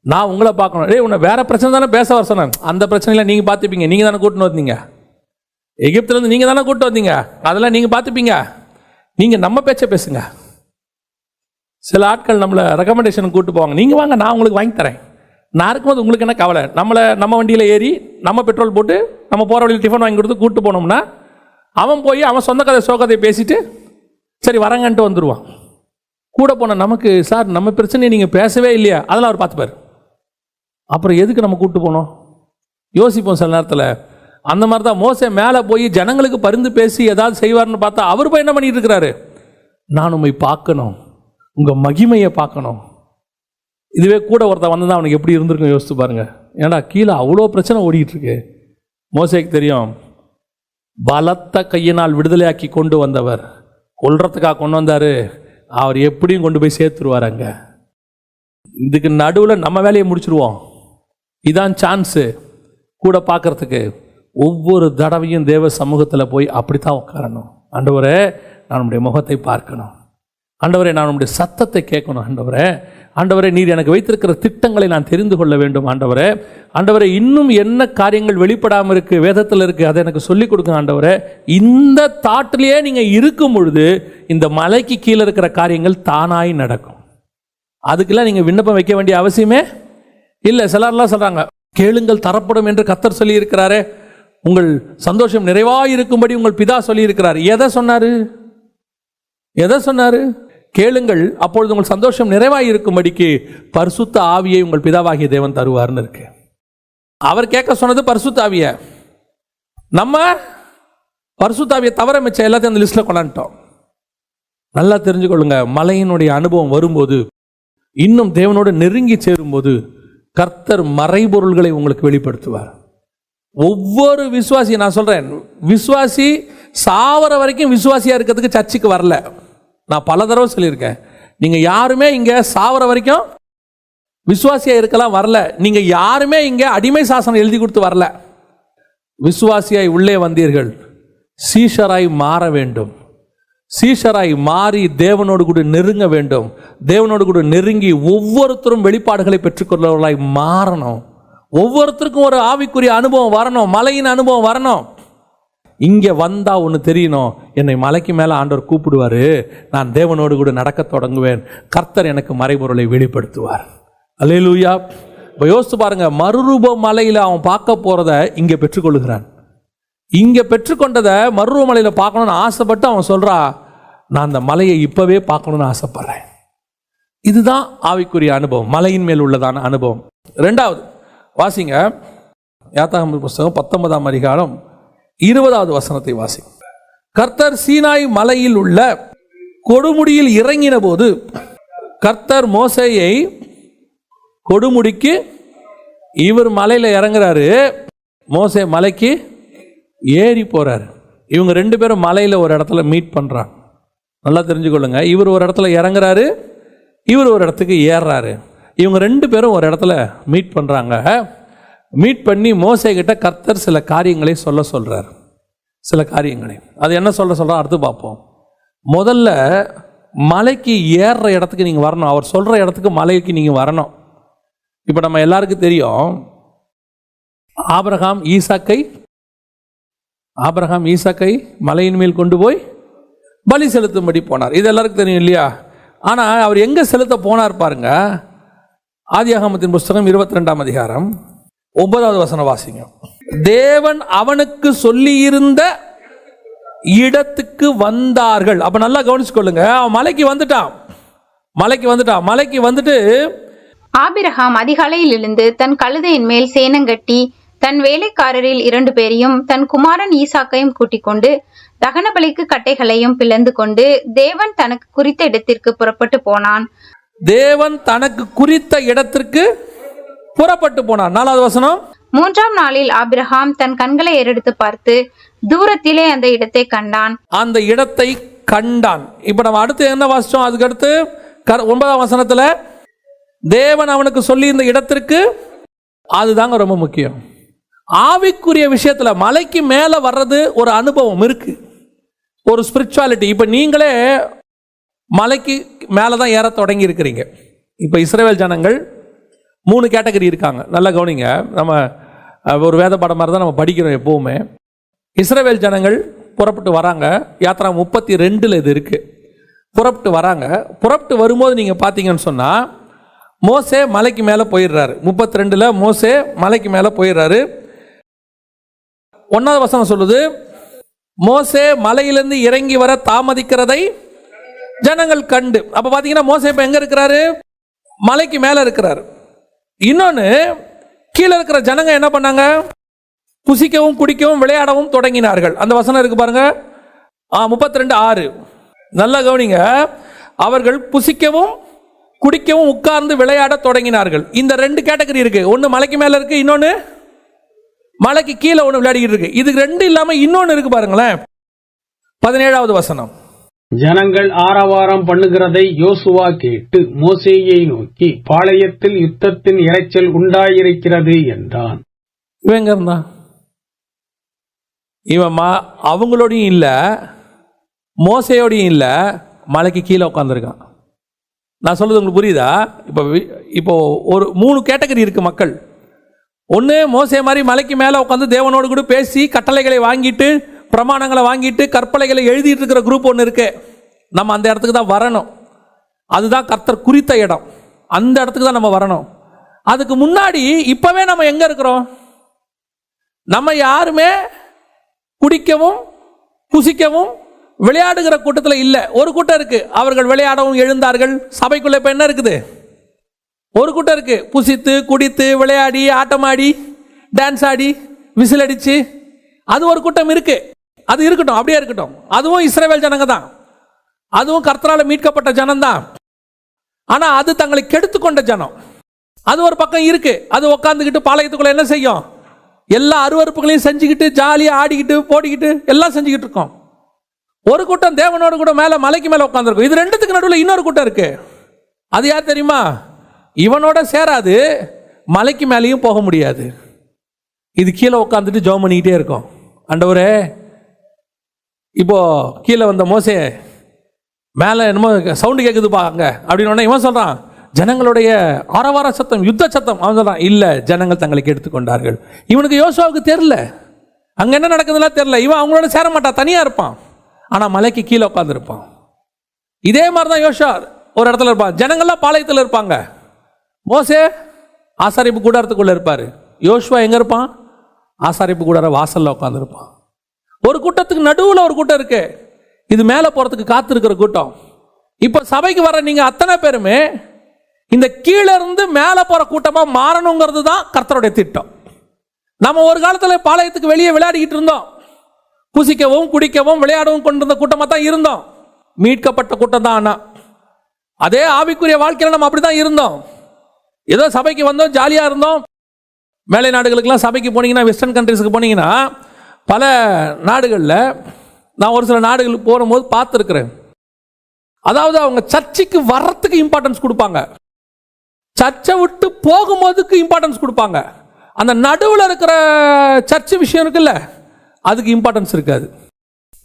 Speaker 1: நான் உங்களை பார்க்கணும். உன்னை வேற பிரச்சனை தானே பேச வர சொன்னேன். அந்த பிரச்சனையில நீங்க பார்த்துப்பீங்க, நீங்க தானே கூட்டின்னு வந்தீங்க. எகிப்துலேருந்து நீங்க தானே கூட்டு வந்தீங்க, அதெல்லாம் நீங்க பார்த்துப்பீங்க. நீங்கள் நம்ம பேச்சை பேசுங்க. சில ஆட்கள் நம்மளை ரெக்கமெண்டேஷன் கூப்பிட்டு போவாங்க, நீங்கள் வாங்க நான் உங்களுக்கு வாங்கி தரேன். நான் இருக்கும்போது உங்களுக்கு என்ன கவலை? நம்ம வண்டியில் ஏறி நம்ம பெட்ரோல் போட்டு நம்ம போகிற வழியில் டிஃபன் வாங்கி கொடுத்து கூப்பிட்டு போனோம்னா அவன் போய் அவன் சொந்த கதை சோகத்தை பேசிட்டு சரி வரங்கன்ட்டு வந்துடுவான். கூட போன நமக்கு, சார் நம்ம பிரச்சனையை நீங்கள் பேசவே இல்லையா, அதெல்லாம் அவர் பார்த்துப்பார். அப்புறம் எதுக்கு நம்ம கூப்பிட்டு போனோம் யோசிப்போம் சில நேரத்தில். அந்த மாதிரி தான் மோசே மேலே போய் ஜனங்களுக்கு பரிந்து பேசி ஏதாவது செய்வார்னு பார்த்தா அவர் போய் என்ன பண்ணிட்டு இருக்கிறாரு? நான் உண்மை பார்க்கணும், உங்கள் மகிமையை பார்க்கணும். இதுவே கூட ஒருத்தன் வந்தா அவனுக்கு எப்படி இருந்திருக்கும் யோசித்து பாருங்க. ஏன்னா கீழே அவ்வளோ பிரச்சனை ஓடிட்டு இருக்கு. மோசேக்கு தெரியும், பலத்த கையினால் விடுதலையாக்கி கொண்டு வந்தவர் கொல்றதுக்காக கொண்டு வந்தார், அவர் எப்படியும் கொண்டு போய் சேர்த்துருவார். அங்கே இதுக்கு நடுவில் நம்ம வேலையை முடிச்சிருவோம். இதான் சான்ஸு கூட பார்க்கறதுக்கு. ஒவ்வொரு தடவையும் தேவ சமூகத்தில் போய் அப்படித்தான் உட்காரணும். ஆண்டவரே நான் உம்முடைய முகத்தை பார்க்கணும், ஆண்டவரே நான் உம்முடைய சத்தத்தை கேட்கணும், ஆண்டவரே நீர் எனக்கு வைத்திருக்கிற திட்டங்களை நான் தெரிந்து கொள்ள வேண்டும், ஆண்டவரே இன்னும் என்ன காரியங்கள் வெளிப்படாமல் இருக்கு, வேதத்தில் இருக்கு, அதை எனக்கு சொல்லிக் கொடுங்க ஆண்டவரே. இந்த தாட்டிலேயே நீங்கள் இருக்கும் பொழுது இந்த மலைக்கு கீழே இருக்கிற காரியங்கள் தானாய் நடக்கும். அதுக்கெல்லாம் நீங்கள் விண்ணப்பம் வைக்க வேண்டிய அவசியமே இல்லை. சிலர்லாம் சொல்றாங்க, கேளுங்கள் தரப்படும் என்று கர்த்தர் சொல்லி இருக்கிறாரே, உங்கள் சந்தோஷம் நிறைவாயிருக்கும்படி உங்கள் பிதா சொல்லி இருக்கிறார். எதை சொன்னாரு? கேளுங்கள் அப்பொழுது உங்கள் சந்தோஷம் நிறைவாயிருக்கும்படிக்கு பரிசுத்த ஆவியை உங்கள் பிதாவாகிய தேவன் தருவார்னு இருக்கு. அவர் கேட்க சொன்னது பரிசுத்த ஆவியை. நம்ம பரிசுத்த ஆவியை தவிர மிச்சம் எல்லாத்தையும் அந்த லிஸ்ட்ல கொண்டாண்டோம். நல்லா தெரிஞ்சுக்கொள்ளுங்க, மலையினுடைய அனுபவம் வரும்போது, இன்னும் தேவனோடு நெருங்கி சேரும்போது கர்த்தர் மறைபொருள்களை உங்களுக்கு வெளிப்படுத்துவார். ஒவ்வொரு விசுவாசி, நான் சொல்றேன், விசுவாசி சாவர வரைக்கும் விசுவாசியா இருக்கிறதுக்கு சர்ச்சுக்கு வரல. நான் பல தடவை சொல்லியிருக்கேன், நீங்க யாருமே இங்க சாவர வரைக்கும் விசுவாசியா இருக்கலாம் வரல. நீங்க யாருமே இங்க அடிமை சாசனம் எழுதி கொடுத்து வரல. விசுவாசியாய் உள்ளே வந்தீர்கள், சீஷராய் மாற வேண்டும். சீஷராய் மாறி தேவனோடு கூட நெருங்க வேண்டும். தேவனோடு கூட நெருங்கி ஒவ்வொருத்தரும் வெளிப்பாடுகளை பெற்றுக்கொள்ளவர்களாய் மாறணும். ஒவ்வொருத்தருக்கும் ஒரு ஆவிக்குரிய அனுபவம் வரணும், மலையின் அனுபவம் வரணும். இங்க வந்தா ஒன்று தெரியணும், என்னை மலைக்கு மேல ஆண்டவர் கூப்பிடுவாரு, நான் தேவனோடு கூட நடக்க தொடங்குவேன், கர்த்தர் எனக்கு மறைபொருளை வெளிப்படுத்துவார். அல்லேலூயா. இப்போ யோசித்து பாருங்க, மறுரூப மலையில அவன் பார்க்க போறத இங்க பெற்றுக்கொள்ளுகிறான். இங்க பெற்றுக்கொண்டதை மறுரூப மலையில பார்க்கணும்னு ஆசைப்பட்டு அவன் சொல்றா, நான் அந்த மலையை இப்பவே பார்க்கணும்னு ஆசைப்படுறேன். இதுதான் ஆவிக்குரிய அனுபவம், மலையின் மேல் உள்ளதான அனுபவம். ரெண்டாவது வாசிங்க, யாத்ராகம புஸ்தகம் 19ஆம் அதிகாரம் 20வது வசனத்தை வாசிங்க. கர்த்தர் சீனாய் மலையில் உள்ள கொடுமுடியில் இறங்கின போது கர்த்தர் மோசேயை கொடுமுடிக்கு, இவர் மலையில இறங்குறாரு, மோசே மலைக்கு ஏறி போறாரு. இவங்க ரெண்டு பேரும் மலையில ஒரு இடத்துல மீட் பண்றாங்க. நல்லா தெரிஞ்சுக்கொள்ளுங்க, இவர் ஒரு இடத்துல இறங்குறாரு, இவர் ஒரு இடத்துக்கு ஏறுறாரு. இவங்க ரெண்டு பேரும் ஒரு இடத்துல மீட் பண்றாங்க. மீட் பண்ணி மோசே கிட்ட கர்த்தர் சில காரியங்களை சொல்றார். சில காரியங்களை அது என்ன சொல்ற அடுத்து பார்ப்போம். முதல்ல மலைக்கு ஏறுற இடத்துக்கு நீங்க வரணும். அவர் சொல்ற இடத்துக்கு மலைக்கு நீங்க வரணும். இப்ப நம்ம எல்லாருக்கும் தெரியும், ஆபிரகாம் ஈசாக்கை மலையின் மேல் கொண்டு போய் பலி செலுத்தும்படி போனார். இது எல்லாருக்கும் தெரியும் இல்லையா? ஆனா அவர் எங்க செலுத்த போனார் பாருங்க. ஆதியாகமத்தின் புஸ்தகம் 22ஆம் அதிகாரம் 9வது வசனம் வாசிங்க. தேவன் அவனுக்கு சொல்லி இருந்த இடத்துக்கு வந்தார்கள். அப்ப நல்லா கவனிச்சுக்கொள்ளுங்க, அவன் மலைக்கு வந்துட்டு
Speaker 3: ஆபிரகாம் அதிகாலையில் எழுந்து தன் கழுதையின் மேல் சேனங்கட்டி தன் வேலைக்காரரில் 2 பேரையும் தன் குமாரன் ஈசாக்கையும் கூட்டிக் கொண்டு தகன பலிக்கு கட்டைகளையும் பிளந்து கொண்டு தேவன் தனக்கு குறித்த இடத்திற்கு புறப்பட்டு போனான்.
Speaker 1: தேவன் தனக்கு குறித்த இடத்திற்கு புறப்பட்டு போனான். 4வது வசனம்.
Speaker 3: 3ஆம் நாளில் ஆபிரகாம் தன் கண்களை ஏறெடுத்து பார்த்து தூரத்திலே அந்த இடத்தை கண்டான். இப்ப நம்ம அடுத்து என்ன வாசிச்சோம்? அதுக்கு அடுத்து 9ஆம் வசனத்துல தேவன் அவனுக்கு சொல்லி இந்த இடத்திற்கு, அதுதாங்க ரொம்ப முக்கியம். ஆவிக்குரிய விஷயத்துல மலைக்கு மேல வர்றது ஒரு அனுபவம் இருக்கு, ஒரு ஸ்பிரிச்சுவாலிட்டி. இப்ப நீங்களே மலைக்கு மேலதான் ஏற தொடங்கி இருக்கிறீங்க. இப்ப இஸ்ரவேல் ஜனங்கள் 3 கேட்டகரி இருக்காங்க. நல்லா கவனிங்க, நம்ம ஒரு வேத பாடம் மாதிரி தான் நம்ம படிக்கிறோம் எப்பவுமே. இஸ்ரவேல் ஜனங்கள் புறப்பட்டு வராங்க. யாத்ரா 32ல் இது இருக்கு. புறப்பட்டு வராங்க. புறப்பட்டு வரும்போது நீங்கள் பார்த்தீங்கன்னு சொன்னால் மோசே மலைக்கு மேலே போயிடுறாரு. 32 மோசே மலைக்கு மேலே போயிடுறாரு. 1வது வசனம் சொல்லுது, மோசே மலையிலிருந்து இறங்கி வர தாமதிக்கிறதை ஜனங்கள் கண்டு. அப்போ பார்த்தீங்கன்னா மோசே இப்போ எங்கே இருக்கிறாரு? மலைக்கு மேலே இருக்கிறாரு. இன்னொன்று, கீழே இருக்கிற ஜனங்க என்ன பண்ணாங்க? புசிக்கவும் குடிக்கவும் விளையாடவும் தொடங்கினார்கள். அந்த வசனம் இருக்கு பாருங்க, 32:6. நல்லா கவனிங்க. அவர்கள் புசிக்கவும் குடிக்கவும் உட்கார்ந்து விளையாட தொடங்கினார்கள். இந்த 2 கேட்டகரி இருக்கு. ஒன்று மலைக்கு மேலே இருக்கு, இன்னொன்று மலைக்கு கீழே ஒன்று விளையாடிக்கிட்டு இருக்கு. இதுக்கு 2 இல்லாமல் இன்னொன்று இருக்கு பாருங்களேன். 17வது வசனம்,
Speaker 4: ஜனங்கள் ஆரவாரம் பண்ணுகிறதை யோசுவா கேட்டு மோசேயை நோக்கி, பாளையத்தில் யுத்தத்தின் இரைச்சல் உண்டாயிருக்கிறது என்றான்.
Speaker 3: இவன் எங்க இருந்தான்? இவன் அவங்களோடையும் இல்லை, மோசையோடையும் இல்லை, மலைக்கு கீழே உட்காந்துருக்கான். நான் சொல்றது உங்களுக்கு புரியுதா? இப்போ ஒரு 3 கேட்டகரி இருக்கு மக்கள். ஒன்று, மோசே மாதிரி மலைக்கு மேலே உட்காந்து தேவனோடு கூட பேசி கட்டளைகளை வாங்கிட்டு பிரமாணங்களை வாங்கிட்டு கற்பனைகளை எழுதிட்டு இருக்கிற குரூப் ஒன்று இருக்கு. நம்ம அந்த இடத்துக்கு தான் வரணும். அதுதான் கர்த்தர் குறித்த இடம். அந்த இடத்துக்கு தான் நம்ம வரணும். அதுக்கு முன்னாடி இப்பவே நம்ம எங்க இருக்கிறோம்? நம்ம யாருமே குடிக்கவும் புசிக்கவும் விளையாடுகிற கூட்டத்தில் இல்லை. ஒரு கூட்டம் இருக்கு, அவர்கள் விளையாடவும் எழுந்தார்கள். சபைக்குள்ள இப்ப என்ன இருக்குது? ஒரு கூட்டம் இருக்கு, புசித்து குடித்து விளையாடி ஆட்டமாடி டான்ஸ் ஆடி விசில் அடிச்சு, அது ஒரு கூட்டம் இருக்கு. அது இருக்கட்டும், அப்படியே இருக்கட்டும். அதுவும் இஸ்ரவேல் ஜனங்க தான், அதுவும் கர்த்தரால மீட்கப்பட்ட ஜனம் தான். ஆனா அது தங்களை கெடுத்துக்கொண்ட ஜனம். அது ஒரு பக்கம் இருக்கு. அது உட்காந்துக்கிட்டு பாளையத்துக்குள்ள என்ன செய்யும்? எல்லா அருவறுப்புகளையும் செஞ்சுக்கிட்டு ஜாலியாக ஆடிக்கிட்டு போடிக்கிட்டு எல்லாம் செஞ்சுக்கிட்டு இருக்கோம். ஒரு கூட்டம் தேவனோடு கூட மேலே மலைக்கு மேலே உட்காந்துருக்கும். இது 2த்துக்கு நடுவில் இன்னொரு கூட்டம் இருக்கு. அது யார் தெரியுமா? இவனோட சேராது, மலைக்கு மேலேயும் போக முடியாது. இது கீழே உட்காந்துட்டு ஜெபம் பண்ணிக்கிட்டே இருக்கும். ஆண்டவரே, இப்போ கீழே வந்த மோசே மேலே என்னமோ சவுண்டு கேட்குதுப்பா அங்கே அப்படின்னு இவன் சொல்கிறான், ஜனங்களுடைய ஆரவார சத்தம், யுத்த சத்தம். அவன் சொல்கிறான், இல்லை, ஜனங்கள் தங்களை கெடுத்துக்கொண்டார்கள். இவனுக்கு யோசுவாவுக்கு தெரில, அங்கே என்ன நடக்குதுலாம் தெரில. இவன் அவங்களோட சேர மாட்டான், தனியாக இருப்பான். ஆனால் மலைக்கு கீழே உட்காந்துருப்பான். இதே மாதிரி தான் யோசுவா ஒரு இடத்துல இருப்பான். ஜனங்கள்லாம் பாளையத்தில் இருப்பாங்க. மோசே ஆசாரிப்பு கூடாரத்துக்குள்ளே இருப்பார். யோசுவா எங்கே இருப்பான்? ஆசாரிப்பு கூடார வாசலில் உட்காந்துருப்பான். ஒரு கூட்டத்துக்கு நடுவில் ஒரு கூட்டம் இருக்கு. இது மேலே போகிறதுக்கு காத்திருக்கிற கூட்டம். இப்போ சபைக்கு வர நீங்கள் அத்தனை பேருமே இந்த கீழே இருந்து மேலே போகிற கூட்டமாக மாறணுங்கிறது தான் கர்த்தருடைய திட்டம். நம்ம ஒரு காலத்தில் பாளையத்துக்கு வெளியே விளையாடிக்கிட்டு இருந்தோம். புசிக்கவும் குடிக்கவும் விளையாடவும் கொண்டிருந்த கூட்டமாக தான் இருந்தோம். மீட்கப்பட்ட கூட்டம் தான். ஆனால் அதே ஆவிக்குரிய வாழ்க்கையில் நம்ம அப்படி தான் இருந்தோம். ஏதோ சபைக்கு வந்தோம், ஜாலியாக இருந்தோம். மேலை நாடுகளுக்கெல்லாம் சபைக்கு போனீங்கன்னா, வெஸ்டர்ன் கண்ட்ரிஸுக்கு போனீங்கன்னா, பல நாடுகளில் நான் ஒரு சில நாடுகளுக்கு போகும்போது பார்த்துருக்குறேன். அதாவது அவங்க சர்ச்சுக்கு வர்றதுக்கு இம்பார்ட்டன்ஸ் கொடுப்பாங்க, சர்ச்சை விட்டு போகும்போதுக்கு இம்பார்ட்டன்ஸ் கொடுப்பாங்க. அந்த நடுவில் இருக்கிற சர்ச்சு விஷயம் இருக்குல்ல, அதுக்கு இம்பார்ட்டன்ஸ் இருக்காது.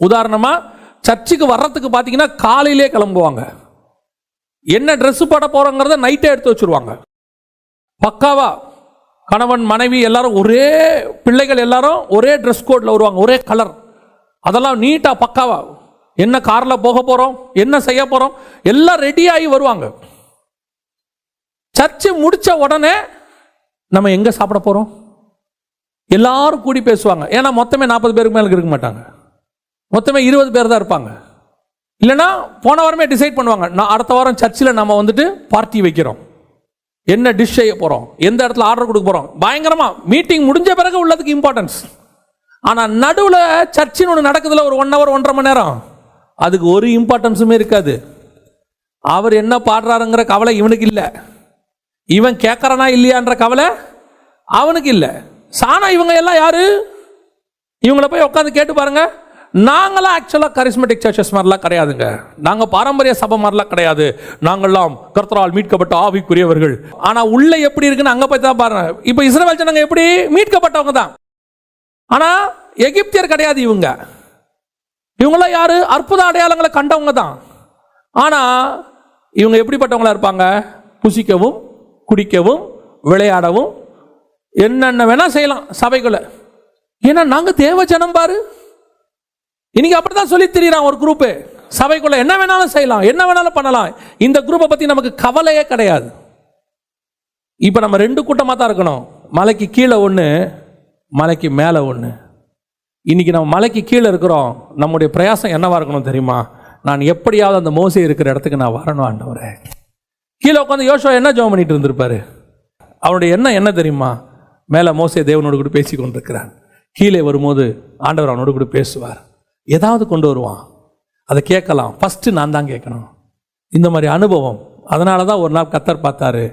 Speaker 3: உதாரணமாக சர்ச்சுக்கு வர்றதுக்கு பார்த்தீங்கன்னா காலையிலே கிளம்புவாங்க. என்ன ட்ரெஸ் போட போகிறோங்கிறத நைட்டே எடுத்து வச்சுருவாங்க. பக்காவா கணவன் மனைவி எல்லாரும் ஒரே, பிள்ளைகள் எல்லாரும் ஒரே ட்ரெஸ் கோடில் வருவாங்க, ஒரே கலர். அதெல்லாம் நீட்டாக பக்காவா, என்ன காரில் போக போகிறோம், என்ன செய்ய போகிறோம், எல்லாம் ரெடியாகி வருவாங்க. சர்ச்சு முடித்த உடனே நம்ம எங்கே சாப்பிட போகிறோம் எல்லாரும் கூடி பேசுவாங்க. ஏன்னா மொத்தமே 40 பேருக்கு மேலே இருக்க மாட்டாங்க, மொத்தமே 20 பேர் தான் இருப்பாங்க. இல்லைன்னா போன வாரமே டிசைட் பண்ணுவாங்க, நான் அடுத்த வாரம் சர்ச்சில் நம்ம வந்துட்டு பார்ட்டி வைக்கிறோம், என்ன டிஷ் செய்ய போகிறோம், எந்த இடத்துல ஆர்டர் கொடுக்க போகிறோம். பயங்கரமாக மீட்டிங் முடிஞ்ச பிறகு உள்ளதுக்கு இம்பார்ட்டன்ஸ். ஆனால் நடுவில் சர்ச்சின்னு ஒன்று நடக்குதுல, ஒரு 1 hour 1.5 மணி நேரம், அதுக்கு ஒரு இம்பார்ட்டன்ஸுமே இருக்காது. அவர் என்ன பாடுறாருங்கிற கவலை இவனுக்கு இல்லை, இவன் கேட்கறானா இல்லையான்ற கவலை அவனுக்கு இல்லை. சானா இவங்க எல்லாம் யாரு? இவங்களை போய் உட்காந்து கேட்டு பாருங்க. நாங்களாம் ஆக்சுவலாக கரிஸ்மெட்டிக் சர்ச்சஸ் மாதிரிலாம் கிடையாதுங்க, நாங்கள் பாரம்பரிய சபை மாதிரிலாம் கிடையாது, நாங்கள்லாம் கர்த்தரால் மீட்கப்பட்ட ஆவிக்குரியவர்கள். ஆனால் உள்ள எப்படி இருக்குன்னு அங்கே போய் தான் பாருங்க. இப்போ இஸ்ரவேல் ஜனங்க எப்படி மீட்கப்பட்டவங்க தான், ஆனால் எகிப்தியர் கிடையாது. இவங்களாம் யாரு? அற்புத அடையாளங்களை கண்டவங்க தான். ஆனால் இவங்க எப்படிப்பட்டவங்களா இருப்பாங்க? புசிக்கவும் குடிக்கவும் விளையாடவும் என்னென்ன வேணா செய்யலாம் சபைக்குள்ள. ஏன்னா நாங்கள் தேவ ஜனம் பாரு. இன்னைக்கு அப்படித்தான் சொல்லி திரியிறான் ஒரு குரூப்பு. சபைக்குள்ள என்ன வேணாலும் செய்யலாம், என்ன வேணாலும் பண்ணலாம். இந்த குரூப்பை பத்தி நமக்கு கவலையே கிடையாது. இப்ப நம்ம 2 கூட்டமா தான் இருக்கணும். மலைக்கு கீழே ஒண்ணு, மலைக்கு மேல ஒண்ணு. இன்னைக்கு நம்ம மலைக்கு கீழே இருக்கிறோம். நம்முடைய பிரயாசம் என்னவா இருக்கணும் தெரியுமா? நான் எப்படியாவது அந்த மோசே இருக்கிற இடத்துக்கு நான் வரணும் ஆண்டவரே. கீழே உட்காந்து யோசுவா என்ன ஜெபம் பண்ணிட்டு இருந்திருப்பாரு? அவருடைய எண்ணம் என்ன தெரியுமா? மேல மோசே தேவனோடு கூட பேசி கொண்டிருக்கிறான். கீழே வரும்போது ஆண்டவர் அவனோடு கூட பேசுவார், ஏதாவது கொண்டு வருவான், அதை கேட்கலாம். ஃபர்ஸ்ட் நான் தான் கேட்கணும். இந்த மாதிரி அனுபவம். அதனால தான் ஒரு நாள் கர்த்தர் பார்த்தாரு,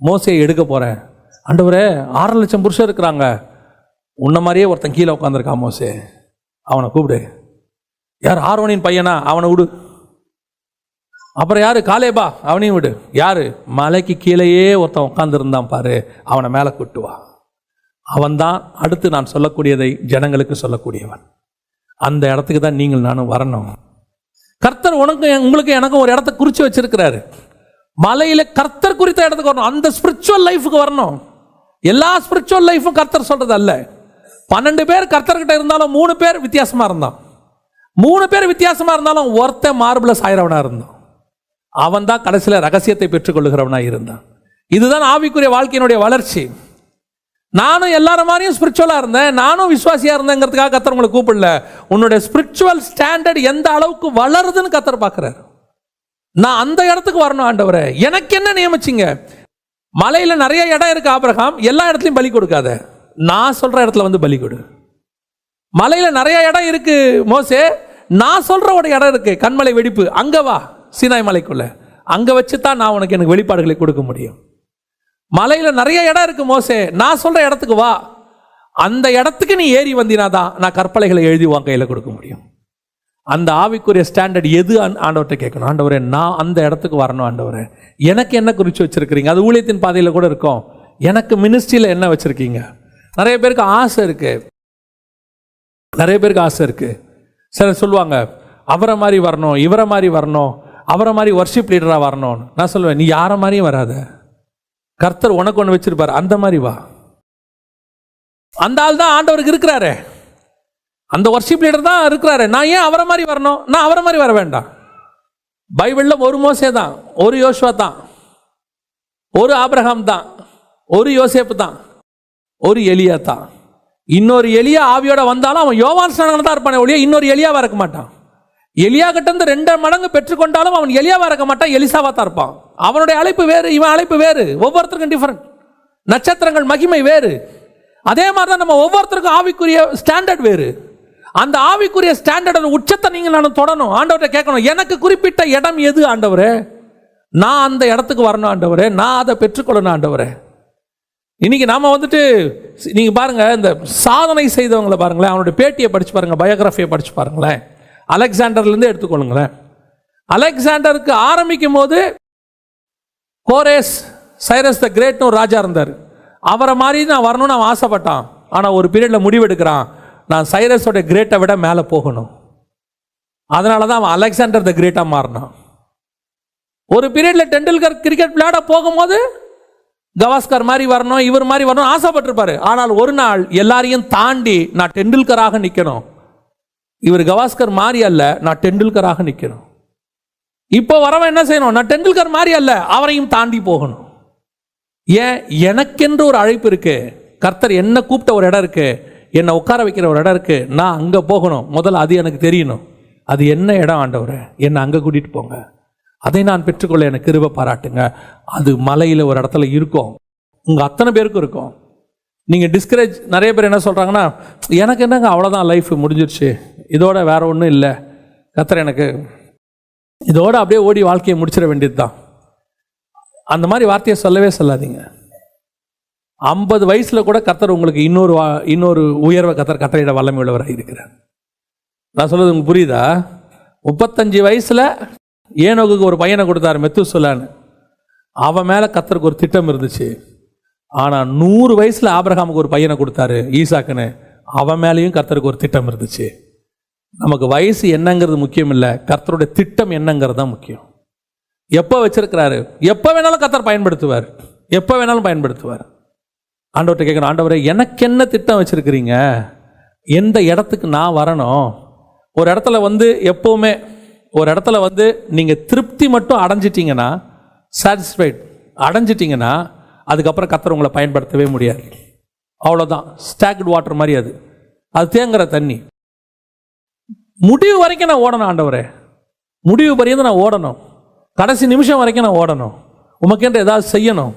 Speaker 3: மோசையை எடுக்க போறேன். ஆண்டவரே 6 லட்சம் புருஷர் இருக்கிறாங்க, உன்ன மாதிரியே ஒருத்தன் கீழே உட்காந்துருக்கான் மோசே, அவனை கூப்பிடு. யார்? ஆரோனின் பையனா? அவனை விடு. அப்புறம் யாரு? காலேபா, அவனையும் விடு. யாரு? மலைக்கு கீழேயே ஒருத்தன் உட்காந்துருந்தான் பாரு, அவனை மேலே கூட்டுவா. அவன் தான் அடுத்து நான் சொல்லக்கூடியதை ஜனங்களுக்கு சொல்லக்கூடியவன். அந்த இடத்துக்கு தான் நீங்கள் நானும் வரணும். கர்த்தர் உங்களுக்கு எனக்கும் ஒரு இடத்த குறிச்சு வச்சிருக்கிறாரு. மலையில கர்த்தர் குறித்த இடத்துக்கு வரணும். அந்த ஸ்பிரிச்சுவல் லைஃபுக்கு வரணும். எல்லா ஸ்பிரிச்சுவல் லைஃபும் கர்த்தர் சொல்றது அல்ல. 12 பேர் கர்த்தர்கிட்ட இருந்தாலும் 3 பேர் வித்தியாசமா இருந்தான். 3 பேர் வித்தியாசமா இருந்தாலும் ஒருத்தன் மார்பிளஸ் ஆயிரவனா இருந்தான். அவன் தான் கடைசியில் ரகசியத்தை பெற்றுக்கொள்ளுகிறவனா இருந்தான். இதுதான் ஆவிக்குரிய வாழ்க்கையினுடைய வளர்ச்சி. நானும் எல்லாரும் மாதிரியும் ஸ்பிரிச்சுவலா இருந்தேன், நானும் விசுவாசியா இருந்தேங்கிறதுக்காக கர்த்தர் உங்களை கூப்பிடல. உன்னுடைய ஸ்பிரிச்சுவல் ஸ்டாண்டர்ட் எந்த அளவுக்கு வளருதுன்னு கர்த்தர் பார்க்கிறார். நான் அந்த இடத்துக்கு வரணும் ஆண்டவரே. எனக்கு என்ன நியமிச்சிங்க? மலையில நிறைய இடம் இருக்கு ஆபிரகாம், எல்லா இடத்துலையும் பலி கொடுக்காத, நான் சொல்ற இடத்துல வந்து பலி கொடு. மலையில நிறைய இடம் இருக்கு மோசே, நான் சொல்ற ஒரு இடம் இருக்கு, கண்மலை வெடிப்பு, அங்க வா, சீனாய் மலைக்குள்ள, அங்க வச்சுதான் நான் உனக்கு எனக்கு வெளிப்பாடுகளை கொடுக்க முடியும். மலையில நிறைய இடம் இருக்கு மோசே, நான் சொல்ற இடத்துக்கு வா, அந்த இடத்துக்கு நீ ஏறி வந்தினாதான் நான் கற்பலைகளை எழுதி உன் கையில கொடுக்க முடியும். அந்த ஆவிக்குரிய ஸ்டாண்டர்ட் எது ஆண்டவர்கிட்ட கேட்கணும். ஆண்டவரே நான் அந்த இடத்துக்கு வரணும் ஆண்டவரே, எனக்கு என்ன குறிச்சு வச்சிருக்கிறீங்க? அது ஊழியத்தின் பாதையில கூட இருக்கும். எனக்கு மினிஸ்ட்ரியில என்ன வச்சிருக்கீங்க? நிறைய பேருக்கு ஆசை இருக்கு, நிறைய பேருக்கு ஆசை இருக்கு. சிலர் சொல்லுவாங்க அவரை மாதிரி வரணும், இவரை மாதிரி வரணும், அவரை மாதிரி வர்ஷிப் லீடரா வரணும்னு. நான் சொல்லுவேன், நீ யாரை மாதிரியும் வராத, கர்த்தர் உனக்கு ஒன்று வச்சிருப்பாரு, அந்த மாதிரி வா. அந்த ஆள் தான் ஆண்டவருக்கு இருக்கிறாரு, அந்த வர்ஷிப் லீடர் தான் இருக்கிறாரு. நான் ஏன் அவரை மாதிரி வரணும்? நான் அவரை மாதிரி வர வேண்டாம். பைபிள்ல ஒரு மோசே தான், ஒரு யோசுவா தான், ஒரு ஆபிரகாம் தான், ஒரு யோசேப்பு தான், ஒரு எலியா தான். இன்னொரு எலியா ஆவியோட வந்தாலும் அவன் யோவான் ஸ்நானகன் தான் இருப்பானே ஒழிய இன்னொரு எலியாவா இருக்க மாட்டான். எலியா கிட்ட இருந்து 2 மடங்கு பெற்றுக்கொண்டாலும் அவன் எலியாவா இருக்க மாட்டான், எலிசாவா தான் இருப்பான். அவனுடைய அழைப்பு வேறு, இவன் அழைப்பு வேறு, ஒவ்வொருத்தருக்கும் டிஃபரெண்ட். நட்சத்திரங்கள் மகிமை வேறு. அதே மாதிரி தான் நம்ம ஒவ்வொருத்தருக்கும் ஆவிக்குரிய ஸ்டாண்டர்ட் வேறு. அந்த ஆவிக்குரிய ஸ்டாண்டர்டோட உச்சத்தை நீங்க நான் தொடணும். ஆண்டவர்கிட்ட கேட்கணும், எனக்கு குறிப்பிட்ட இடம் எது ஆண்டவரே? நான் அந்த இடத்துக்கு வரணும் ஆண்டவரே, நான் அதை பெற்றுக்கொள்ளணும் ஆண்டவரே. இன்னைக்கு நாம வந்துட்டு நீங்க பாருங்க, இந்த சாதனை செய்தவங்களை பாருங்களேன், அவனுடைய பேட்டியை படிச்சு பாருங்க, பயோகிராஃபியை படிச்சு பாருங்களேன். அலெக்சாண்டர்ல இருந்து எடுத்துக்கொள்ளுங்களேன். அலெக்சாண்டருக்கு ஆரம்பிக்கும் போது கோரேஸ், சைரஸ் த கிரேட்னு ஒரு ராஜா இருந்தார். அவரை மாதிரி நான் வரணும்னு அவன் ஆசைப்பட்டான். ஆனா ஒரு பீரியட்ல முடிவெடுக்கிறான், நான் சைரஸோட கிரேட்டை விட மேலே போகணும். அதனால தான் அவன் அலெக்சாண்டர் த கிரேட்டா மாறினான். ஒரு பீரியட்ல டெண்டுல்கர் கிரிக்கெட் விளையாட போகும்போது கவாஸ்கர் மாதிரி வரணும், இவர் மாதிரி வரணும் ஆசைப்பட்டிருப்பாரு. ஆனால் ஒரு நாள் எல்லாரையும் தாண்டி நான் டெண்டுல்கராக நிற்கணும், இவர் கவாஸ்கர் மாதிரி அல்ல, நான் டெண்டுல்கராக நிற்கணும். இப்போ வரவன் என்ன செய்யணும்? நான் டெண்டுல்கர் மாதிரி அல்ல, அவரையும் தாண்டி போகணும். ஏன்? எனக்கென்று ஒரு அழைப்பு இருக்கு, கர்த்தர் என்ன கூப்பிட்ட ஒரு இடம் இருக்கு, என்னை உட்கார வைக்கிற ஒரு இடம் இருக்கு, நான் அங்கே போகணும். முதல்ல அது எனக்கு தெரியணும். அது என்ன இடம் ஆண்டவரே, என்னை அங்கே கூட்டிட்டு போங்க, அதை நான் பெற்றுக்கொள்ள எனக்கு கிருபை பாராட்டுங்க. அது மலையில் ஒரு இடத்துல இருக்கும், உங்கள் அத்தனை பேருக்கும் இருக்கும். நீங்கள் டிஸ்கரேஜ், நிறைய பேர் என்ன சொல்கிறாங்கன்னா, எனக்கு என்னங்க அவ்வளோதான், லைஃப் முடிஞ்சிருச்சு, இதோட வேற ஒன்றும் இல்லை, கர்த்தர் எனக்கு இதோட அப்படியே ஓடி வாழ்க்கையை முடிச்சிட வேண்டியது தான். அந்த மாதிரி வார்த்தையை சொல்லவே சொல்லாதீங்க. 50 வயசுல கூட கர்த்தர் உங்களுக்கு இன்னொரு உயர்வை கர்த்தர் கட்டளையிட வல்லமை உள்ளவராக இருக்கிறார். நான் சொல்றது உங்களுக்கு புரியுதா? 35 வயசுல ஏனோகுக்கு ஒரு பையனை கொடுத்தாரு, மெத்துசலான்னு. அவன் மேல கர்த்தருக்கு ஒரு திட்டம் இருந்துச்சு. ஆனா 100 வயசுல ஆபிரகாமுக்கு ஒரு பையனை கொடுத்தாரு, ஈசாக்குன்னு. அவன் மேலேயும் கர்த்தருக்கு ஒரு திட்டம் இருந்துச்சு. நமக்கு வயசு என்னங்கிறது முக்கியம் இல்லை, கர்த்தருடைய திட்டம் என்னங்கிறது தான் முக்கியம். எப்போ வச்சிருக்கிறாரு, எப்போ வேணாலும் கர்த்தர் பயன்படுத்துவார், எப்போ வேணாலும் பயன்படுத்துவார். ஆண்டவர்கிட்ட கேட்கணும், ஆண்டவரே எனக்கு என்ன திட்டம் வச்சிருக்கிறீங்க, எந்த இடத்துக்கு நான் வரணும்? ஒரு இடத்துல வந்து எப்போவுமே ஒரு இடத்துல வந்து நீங்கள் திருப்தி மட்டும் அடைஞ்சிட்டிங்கன்னா, சாட்டிஸ்ஃபைட் அடைஞ்சிட்டிங்கன்னா, அதுக்கப்புறம் கர்த்தர் உங்களை பயன்படுத்தவே முடியாது. அவ்வளோதான். ஸ்டாக்டு வாட்டர் மாதிரி அது தேங்குற தண்ணி. முடிவு வரைக்கும் நான் ஓடணும் ஆண்டவரே, முடிவு வரையும் நான் ஓடணும், கடைசி நிமிஷம் வரைக்கும் நான் ஓடணும், உமக்கென்று ஏதாவது செய்யணும்.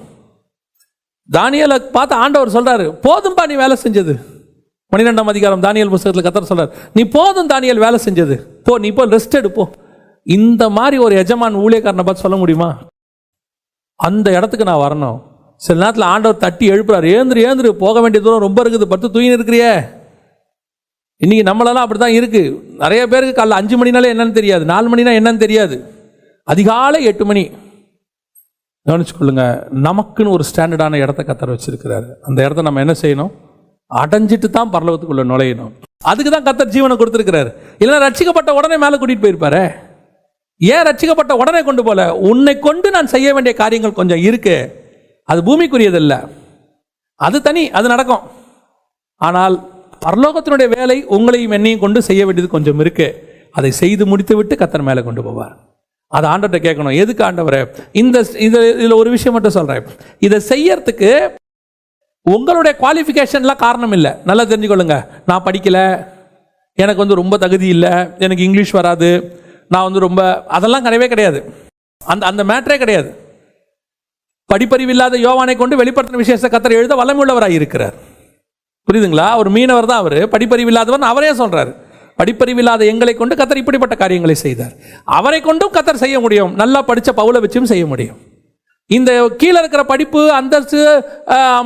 Speaker 3: தானியேலை பார்த்து ஆண்டவர் சொல்றாரு, போதும்பா நீ வேலை செஞ்சது. 12ஆம் அதிகாரம் தானியேல் புத்தகத்தில் கர்த்தர் சொல்றாரு, நீ போதும் தானியேல் வேலை செஞ்சது, போ நீ இப்போ ரெஸ்ட் எடுப்போ. இந்த மாதிரி ஒரு எஜமான் ஊழியக்காரனை பார்த்து சொல்ல முடியுமா? அந்த இடத்துக்கு நான் வரணும். சில நேரத்தில் ஆண்டவர் தட்டி எழுப்புறாரு, ஏந்திரு போக வேண்டிய தூரம் ரொம்ப இருக்குது, பத்து தூயின் இருக்கிறியே. இன்னைக்கு நம்மளெல்லாம் அப்படி தான் இருக்கு. நிறைய பேருக்கு காலைல 5 மணினாலே என்னன்னு தெரியாது, 4 மணினா என்னன்னு தெரியாது, அதிகாலை 8 மணி. கவனிச்சுக்கொள்ளுங்க, நமக்குன்னு ஒரு ஸ்டாண்டர்டான இடத்த கர்த்தர் வச்சிருக்கிறாரு. அந்த இடத்த நம்ம என்ன செய்யணும்? அடைஞ்சிட்டு தான் பரலோகத்துக்குள்ள நுழையணும். அதுக்கு தான் கர்த்தர் ஜீவனை கொடுத்துருக்கிறாரு. இல்லைன்னா ரட்சிக்கப்பட்ட உடனே மேலே கூட்டிட்டு போயிருப்பாரு. ஏன் ரட்சிக்கப்பட்ட உடனே கொண்டு போல? உன்னை கொண்டு நான் செய்ய வேண்டிய காரியங்கள் கொஞ்சம் இருக்கு. அது பூமிக்குரியது இல்லை, அது தனி, அது நடக்கும். ஆனால் பரலோகத்தினுடைய வேலை உங்களையும் என்னையும் கொண்டு செய்ய வேண்டியது கொஞ்சம் இருக்கு. அதை செய்து முடித்து விட்டு கர்த்தர் மேலே கொண்டு போவார். அதை ஆண்டவர்கிட்ட கேட்கணும், எதுக்கு ஆண்டவரே? இதில் ஒரு விஷயம் மட்டும் சொல்கிறேன். இதை செய்யறதுக்கு உங்களுடைய குவாலிஃபிகேஷன்லாம் காரணம் இல்லை. நல்லா தெரிஞ்சுக்கொள்ளுங்க. நான் படிக்கலை, எனக்கு வந்து ரொம்ப தகுதி இல்லை, எனக்கு இங்கிலீஷ் வராது, நான் வந்து ரொம்ப, அதெல்லாம் கிடையவே கிடையாது. அந்த மேட்டரே கிடையாது. படிப்பறிவு இல்லாத யோவானை கொண்டு வெளிப்படுத்தின விசேஷ கர்த்தர் எழுத வல்லமையுள்ளவராக இருக்கிறார். புரியுதுங்களா? ஒரு மீனவர் தான் அவர், படிப்பறிவு இல்லாதவர். அவரே சொல்றாரு, படிப்பறிவில்லாத எங்களை கொண்டு கர்த்தர் இப்படிப்பட்ட காரியங்களை செய்தார். அவரை கொண்டும் கர்த்தர் செய்ய முடியும். நல்லா படித்த பவுலை வச்சும் செய்ய முடியும். இந்த கீழே இருக்கிற படிப்பு, அந்தஸ்து,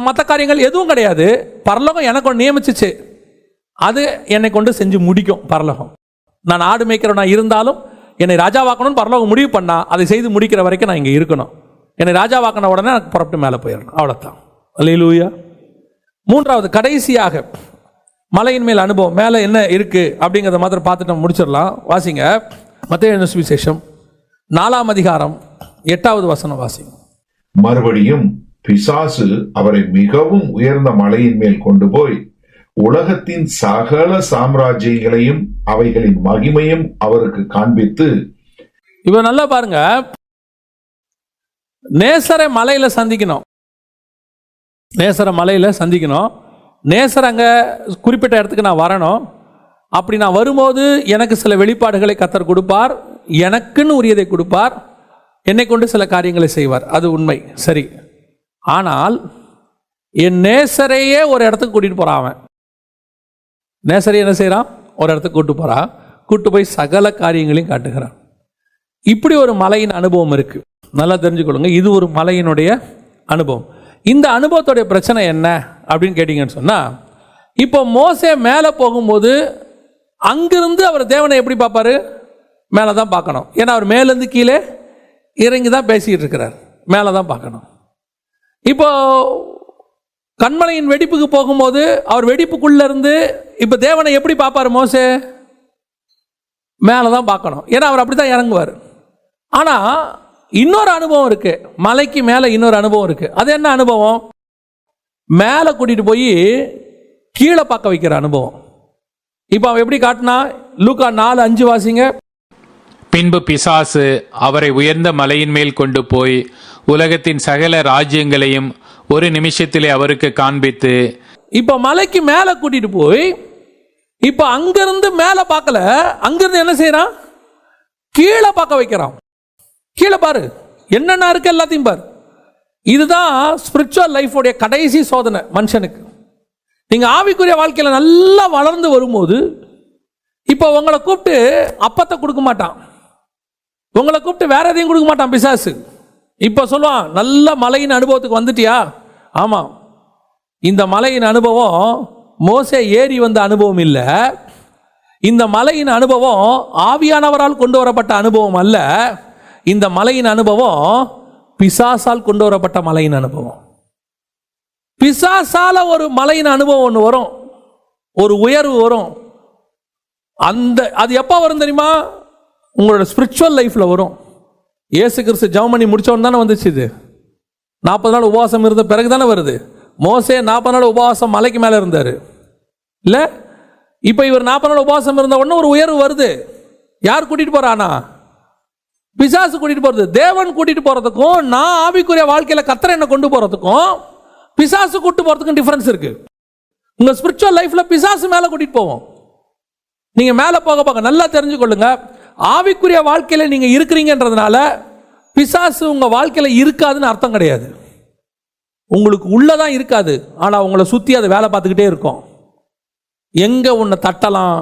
Speaker 3: மற்ற காரியங்கள் எதுவும் கிடையாது. பரலோகம் எனக்கு ஒன்று நியமிச்சிச்சு, அது என்னை கொண்டு செஞ்சு முடிக்கும். பரலோகம், நான் ஆடு மேய்க்கிறவனா இருந்தாலும் என்னை ராஜாவாக்கணும்னு பரலோகம் முடிவு பண்ணா, அதை செய்து முடிக்கிற வரைக்கும் நான் இங்கே இருக்கணும். என்னை ராஜாவாக்கின உடனே எனக்கு புறப்பட்டு மேலே போயிடணும். அவ்வளோதான். அல்லேலூயா. மூன்றாவது, கடைசியாக மலையின் மேல் அனுபவம். மேலே என்ன இருக்கு அப்படிங்கிறத மாத்திரம் பார்த்துட்டு நம்ம முடிச்சிடலாம். வாசிங்க, மத்தேயு சுவிசேஷம் 4ஆம் அதிகாரம் 8வது வசனம் வாசிங்க.
Speaker 5: மறுபடியும் பிசாசு அவரை மிகவும் உயர்ந்த மலையின் மேல் கொண்டு போய் உலகத்தின் சகல சாம்ராஜ்யங்களையும் அவைகளின் மகிமையும் அவருக்கு காண்பித்து.
Speaker 3: இப்ப நல்லா பாருங்க, நேசரை மலையில சந்திக்கணும். நேசரை மலையில சந்திக்கணும். நேசர் அங்கே குறிப்பிட்ட இடத்துக்கு நான் வரணும். அப்படி நான் வரும்போது எனக்கு சில வெளிப்பாடுகளை கர்த்தர் கொடுப்பார், எனக்குன்னு உரியதை கொடுப்பார், என்னை கொண்டு சில காரியங்களை செய்வார். அது உண்மை, சரி. ஆனால் என் நேசரையே ஒரு இடத்துக்கு கூட்டிட்டு போறான். அவன் நேசரையே என்ன செய்யறான்? ஒரு இடத்துக்கு கூட்டு போறான். கூட்டு போய் சகல காரியங்களையும் காட்டுகிறான். இப்படி ஒரு மலையின் அனுபவம் இருக்கு. நல்லா தெரிஞ்சுக்கொள்ளுங்க, இது ஒரு மலையினுடைய அனுபவம். இந்த அனுபவத்துடைய பிரச்சனை என்ன அப்படின்னு கேட்டீங்கன்னு சொன்னா, இப்போ மோசே மேலே போகும்போது அங்கிருந்து அவர் தேவனை எப்படி பார்ப்பாரு? மேலே தான் பார்க்கணும். ஏன்னா அவர் மேலேருந்து கீழே இறங்கி தான் பேசிக்கிட்டு இருக்கிறார், மேலே தான் பார்க்கணும். இப்போ கண்மலையின் வெடிப்புக்கு போகும்போது அவர் வெடிப்புக்குள்ள இருந்து இப்போ தேவனை எப்படி பார்ப்பாரு மோசே? மேலே தான் பார்க்கணும். ஏன்னா அவர் அப்படி தான் இறங்குவார். ஆனால் இன்னொரு அனுபவம் இருக்கு, மலைக்கு மேலே இன்னொரு அனுபவம் இருக்கு. அது என்ன அனுபவம்? மேலே கூட்டிட்டு போய் கீழே பார்க்க வைக்கிற அனுபவம். இப்போ அவன் எப்படி காட்டினா? லூக்கா 4:5 வாசிங்க.
Speaker 6: பின்பு பிசாசு அவரை உயர்ந்த மலையின் மேல் கொண்டு போய் உலகத்தின் சகல ராஜ்யங்களையும் ஒரு நிமிஷத்திலே அவருக்கு காண்பித்து.
Speaker 3: இப்போ மலைக்கு மேலே கூட்டிட்டு போய் இப்போ அங்கிருந்து மேலே பார்க்கல, அங்கிருந்து என்ன செய்யறான்? கீழே பார்க்க வைக்கிறான். கீழே பாரு, என்னென்ன இருக்கு எல்லாத்தையும் பாரு. இதுதான் ஸ்பிரிச்சுவல் லைஃபோடைய கடைசி சோதனை மனுஷனுக்கு. நீங்க ஆவிக்குரிய வாழ்க்கையில நல்லா வளர்ந்து வரும்போது, இப்போ உங்களை கூப்பிட்டு அப்பத்தை கொடுக்க மாட்டான், உங்களை கூப்பிட்டு வேற எதையும் கொடுக்க மாட்டான் பிசாசு. இப்போ சொல்லுவான், நல்ல மலையின் அனுபவத்துக்கு வந்துட்டியா? ஆமா, இந்த மலையின் அனுபவம் மோசே ஏறி வந்த அனுபவம் இல்லை. இந்த மலையின் அனுபவம் ஆவியானவரால் கொண்டு வரப்பட்ட அனுபவம் அல்ல. இந்த மலையின் அனுபவம் பிசாசால் கொண்டு வரப்பட்ட மலையின் அனுபவம். பிசாசால ஒரு மலையின் அனுபவம் ஒன்று வரும், ஒரு உயர்வு வரும். அது எப்போ வரும் தெரியுமா? உங்களோட ஸ்பிரிச்சுவல் லைஃப்ல வரும். இயேசு கிறிஸ்து ஜெபம் பண்ணி முடிச்சவன் தானே வந்துச்சு. இது 40 நாள் உபவாசம் இருந்த பிறகு தானே வருது. மோசே 40 நாள் உபவாசம் மலைக்கு மேலே இருந்தார் இல்லை? இப்போ இவர் 40 நாள் உபவாசம் இருந்த உடனே ஒரு உயர்வு வருது. யார் கூட்டிட்டு போறானா? பிசாசு கூட்டிட்டு போறது. தேவன் கூட்டிட்டு போறதுக்கும் நான் ஆவிக்குரிய வாழ்க்கையில கர்த்தர் என்ன கொண்டு போறதுக்கும் பிசாசு கூட்டு போறதுக்கும் டிஃபரன்ஸ் இருக்கு. உங்க ஸ்பிரிச்சுவல் லைஃப்ல பிசாசு மேல கூட்டிட்டு போவோம். நீங்க மேல போக போக நல்லா தெரிஞ்சுக்கொள்ளுங்க, ஆவிக்குரிய வாழ்க்கையில நீங்க இருக்கிறீங்கன்றதுனால பிசாசு உங்க வாழ்க்கையில இருக்காதுன்னு அர்த்தம் கிடையாது. உங்களுக்கு உள்ளதான் இருக்காது, ஆனா உங்களை சுத்தி அது வேலை பார்த்துக்கிட்டே இருக்கும். எங்க உன்னை தட்டலாம்,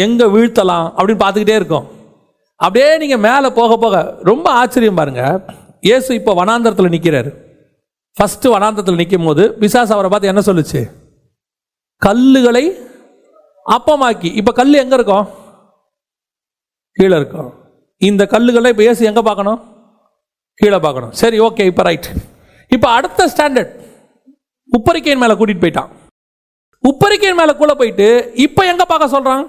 Speaker 3: எங்க வீழ்த்தலாம் அப்படின்னு பார்த்துக்கிட்டே இருக்கும். அப்படியே நீங்க மேலே போக போக ரொம்ப ஆச்சரியம் பாருங்க. இயேசு இப்போ வனாந்தரத்தில் நிற்கிறாரு. ஃபர்ஸ்ட் வனாந்தரத்தில் நிற்கும் போது பிசாசு அவரை பார்த்து என்ன சொல்லுச்சு? கல்லுகளை அப்பமாக்கி. இப்போ கல் எங்க இருக்கும்? கீழே இருக்கும். இந்த கல்லுகளை இப்போ இயேசு எங்க பார்க்கணும்? கீழே பார்க்கணும். சரி, ஓகே, இப்போ ரைட். இப்போ அடுத்த ஸ்டாண்டர்ட் உப்பரிக்கையின் மேலே கூட்டிட்டு போயிட்டான். உப்பரிக்கையின் மேலே கூட போயிட்டு இப்போ எங்க பார்க்க சொல்றான்?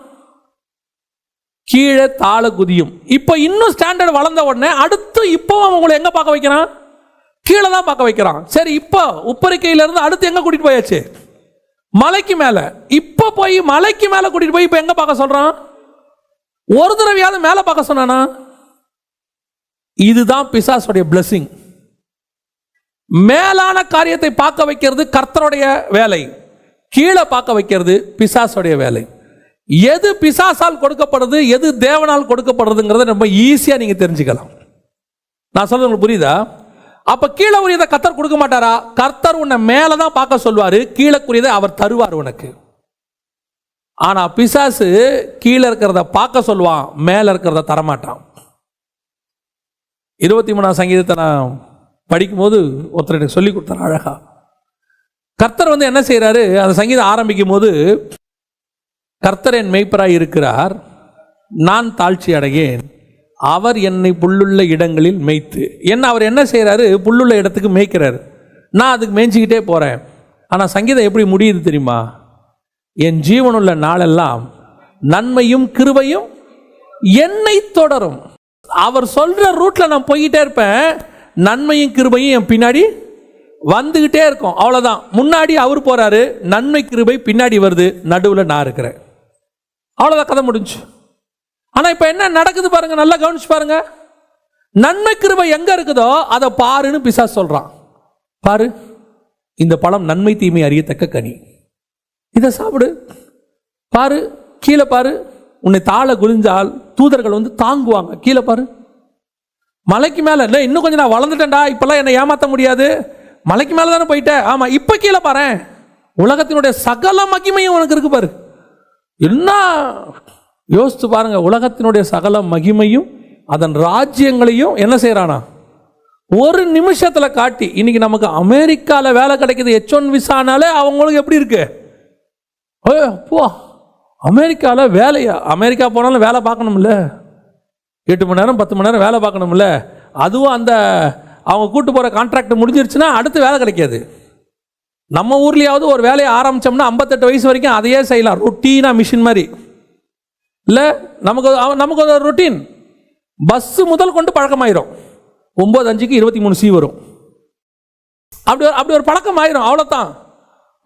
Speaker 3: கீழே தாழ குதியும். இப்போ இன்னும் ஸ்டாண்டர்ட் வளர்ந்த உடனே அடுத்து இப்போ உங்களை எங்க பார்க்க வைக்கிறான்? கீழே தான் பார்க்க வைக்கிறான். சரி, இப்போ உப்பரிக்கையில இருந்து அடுத்து எங்க கூட்டிட்டு போயாச்சு? மலைக்கு மேல. இப்போ போய் மலைக்கு மேல கூட்டிட்டு போய் இப்போ எங்க பார்க்க சொல்றான்? ஒரு தடவையாவது மேல பார்க்க சொன்னானா? இதுதான் பிசாசுடைய பிளஸிங். மேலான காரியத்தை பார்க்க வைக்கிறது கர்த்தருடைய வேலை, கீழே பார்க்க வைக்கிறது பிசாசுடைய வேலை. எது பிசாசால் கொடுக்கப்படுறது, எது தேவனால் கொடுக்கப்படுறதுங்கிறத ரொம்ப ஈஸியா நீங்க தெரிஞ்சுக்கலாம். நான் சொல்றது உங்களுக்கு புரியுதா? அப்ப கீழே உரியதை கர்த்தர் கொடுக்க மாட்டாரா? கர்த்தர் உன்னை மேலதான் பார்க்க சொல்வாரு, கீழே அவர் தருவார் உனக்கு. ஆனா பிசாசு கீழே இருக்கிறத பார்க்க சொல்லுவான், மேல இருக்கிறத தரமாட்டான். 23ஆம் சங்கீதத்தை நான் படிக்கும்போது ஒருத்தர் எனக்கு சொல்லி கொடுத்தார் அழகா. கர்த்தர் என்ன செய்யறாரு, அந்த சங்கீதம் ஆரம்பிக்கும் போது, கர்த்தர் என் மேய்ப்பராய் இருக்கிறார், நான் தாழ்ச்சி அடையேன், அவர் என்னை புல்லுள்ள இடங்களில் மேய்த்து. அவர் என்ன செய்யறாரு? புல்லுள்ள இடத்துக்கு மேய்க்கிறாரு. நான் அதுக்கு மேய்ச்சிக்கிட்டே போறேன். ஆனா சங்கீதம் எப்படி முடியுது தெரியுமா? என் ஜீவனுள்ள நாளெல்லாம் நன்மையும் கிருபையும் என்னை தொடரும். அவர் சொல்ற ரூட்ல நான் போய்கிட்டே இருப்பேன், நன்மையும் கிருபையும் என் பின்னாடி வந்துகிட்டே இருக்கும். அவ்வளவுதான். முன்னாடி அவர் போறாரு, நன்மை கிருபை பின்னாடி வருது, நடுவில் நான் இருக்கிறேன். அவ்வளவுதான், கதை முடிஞ்சு. ஆனா இப்ப என்ன நடக்குது பாருங்க, நல்லா கவனிச்சு பாருங்க. நன்மை கிருபை எங்க இருக்குதோ அதை பாருன்னு பிசாசு சொல்றான். பாரு, இந்த பழம் நன்மை தீமை அறியத்தக்க கனி, இதை சாப்பிடு. பாரு, கீழே பாரு, உன்னை தாழ குனிஞ்சால் தூதர்கள் தாங்குவாங்க. கீழே பாரு, மலைக்கு மேல இல்லை, இன்னும் கொஞ்சம் நான் வளர்ந்துட்டேன்டா, இப்பெல்லாம் என்னை ஏமாற்ற முடியாது, மலைக்கு மேல தானே போயிட்டேன். ஆமா, இப்ப கீழே பாரு, உலகத்தினுடைய சகல மகிமையும் உனக்கு இருக்கு பாரு. என்ன யோசித்து பாருங்க, உலகத்தினுடைய சகல மகிமையும் அதன் ராஜ்யங்களையும் என்ன செய்யறானா ஒரு நிமிஷத்துல காட்டி. இன்னைக்கு நமக்கு அமெரிக்கால வேலை கிடைக்குது, H1 விசானாலே அவங்களுக்கு எப்படி இருக்கு? போ, அமெரிக்கால வேலையா? அமெரிக்கா போனாலும் வேலை பார்க்கணும்ல, 8 மணி நேரம் 10 மணி நேரம் வேலை பார்க்கணும்ல. அதுவும் அந்த அவங்க கூட்டு போற கான்ட்ராக்ட் முடிஞ்சிருச்சுன்னா அடுத்து வேலை கிடைக்காது. நம்ம ஊர்லயாவது ஒரு வேலையை ஆரம்பிச்சோம்னா 58 வயசு வரைக்கும் அதையே செய்யலாம், ரொட்டீனா மிஷின் மாதிரி. இல்லை, நமக்கு ஒரு ரொட்டீன். பஸ் முதல் கொண்டு பழக்கமாயிரும். 9:05க்கு 23C வரும். அப்படி ஒரு பழக்கம் ஆயிரும், அவ்வளோதான்.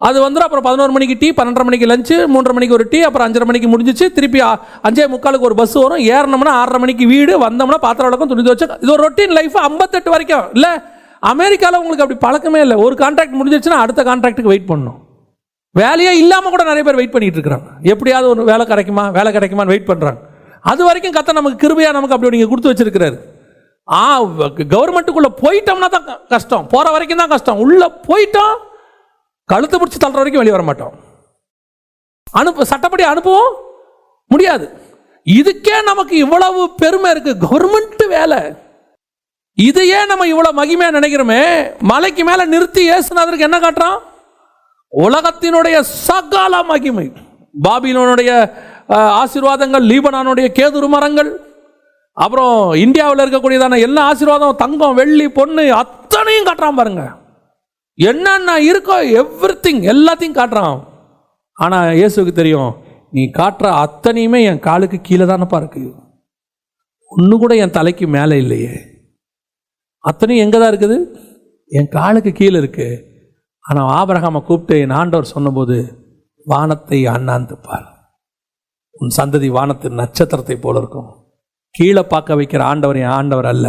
Speaker 3: அது அப்புறம் 11 மணிக்கு டீ, 12:30 மணிக்கு லஞ்சு, 3:30 மணிக்கு ஒரு டீ, அப்புறம் 5:30 மணிக்கு முடிஞ்சிச்சு. திருப்பி 5:45க்கு ஒரு பஸ் வரும், ஏறினோம்னா 6:30 மணிக்கு வீடு, வந்தோம்னா பாத்திரம் வழக்கம், துணி துவச்சு. இது ஒரு ரொட்டீன் லைஃப் 58 வரைக்கும். இல்லை, அமெரிக்காவில் உங்களுக்கு அப்படி பழக்கமே இல்லை. ஒரு கான்ட்ராக்ட் முடிஞ்சிச்சுன்னா அடுத்த கான்ட்ராக்டுக்கு வெயிட் பண்ணணும். வேலையே இல்லாமல் கூட நிறைய பேர் வெயிட் பண்ணிட்டு இருக்கிறாங்க. எப்படியாவது ஒரு வேலை கிடைக்குமான்னு வெயிட் பண்ணுறாங்க. அது வரைக்கும் கத்த நமக்கு கிருபையா நமக்கு அப்படி நீங்கள் கொடுத்து வச்சிருக்கிறாரு. கவர்மெண்ட்டுக்குள்ளே போயிட்டோம்னா தான் கஷ்டம், போகிற வரைக்கும் தான் கஷ்டம். உள்ளே போயிட்டோம், கழுத்தை பிடிச்சி தள்ளுற வரைக்கும் வெளியே வர மாட்டோம். சட்டப்படி அனுப்பவும் முடியாது. இதுக்கே நமக்கு இவ்வளவு பெருமை இருக்கு, கவர்மெண்ட் வேலை. இதையே நம்ம இவ்வளவு மகிமையா நினைக்கிறோமே. மலைக்கு மேல நிறுத்தி இயேசுநாதருக்கு என்ன காட்டுறான்? உலகத்தினுடைய சகல மகிமை, பாபிலோனுடைய ஆசீர்வாதங்கள், லீபனானுடைய கேதுரு மரங்கள், அப்புறம் இந்தியாவில் இருக்கக்கூடியதான எல்லா ஆசீர்வாதம், தங்கம் வெள்ளி பொண்ணு அத்தனையும் காட்டுறான் பாருங்க. என்னென்ன இருக்கோ எவ்ரிதிங் எல்லாத்தையும் காட்டுறான். ஆனா இயேசுக்கு தெரியும், நீ காட்டுற அத்தனையுமே என் காலுக்கு கீழே தானப்பா இருக்கு, ஒன்று கூட என் தலைக்கு மேலே இல்லையே. அத்தனையும் எங்கே தான் இருக்குது? என் காலுக்கு கீழே இருக்கு. ஆனால் ஆபிரகாமை கூப்பிட்டு என் ஆண்டவர் சொன்னபோது, வானத்தை அண்ணாந்து பார், உன் சந்ததி வானத்து நட்சத்திரத்தை போல இருக்கும், கீழே பார்க்க வைக்கிற ஆண்டவர் என் ஆண்டவர் அல்ல,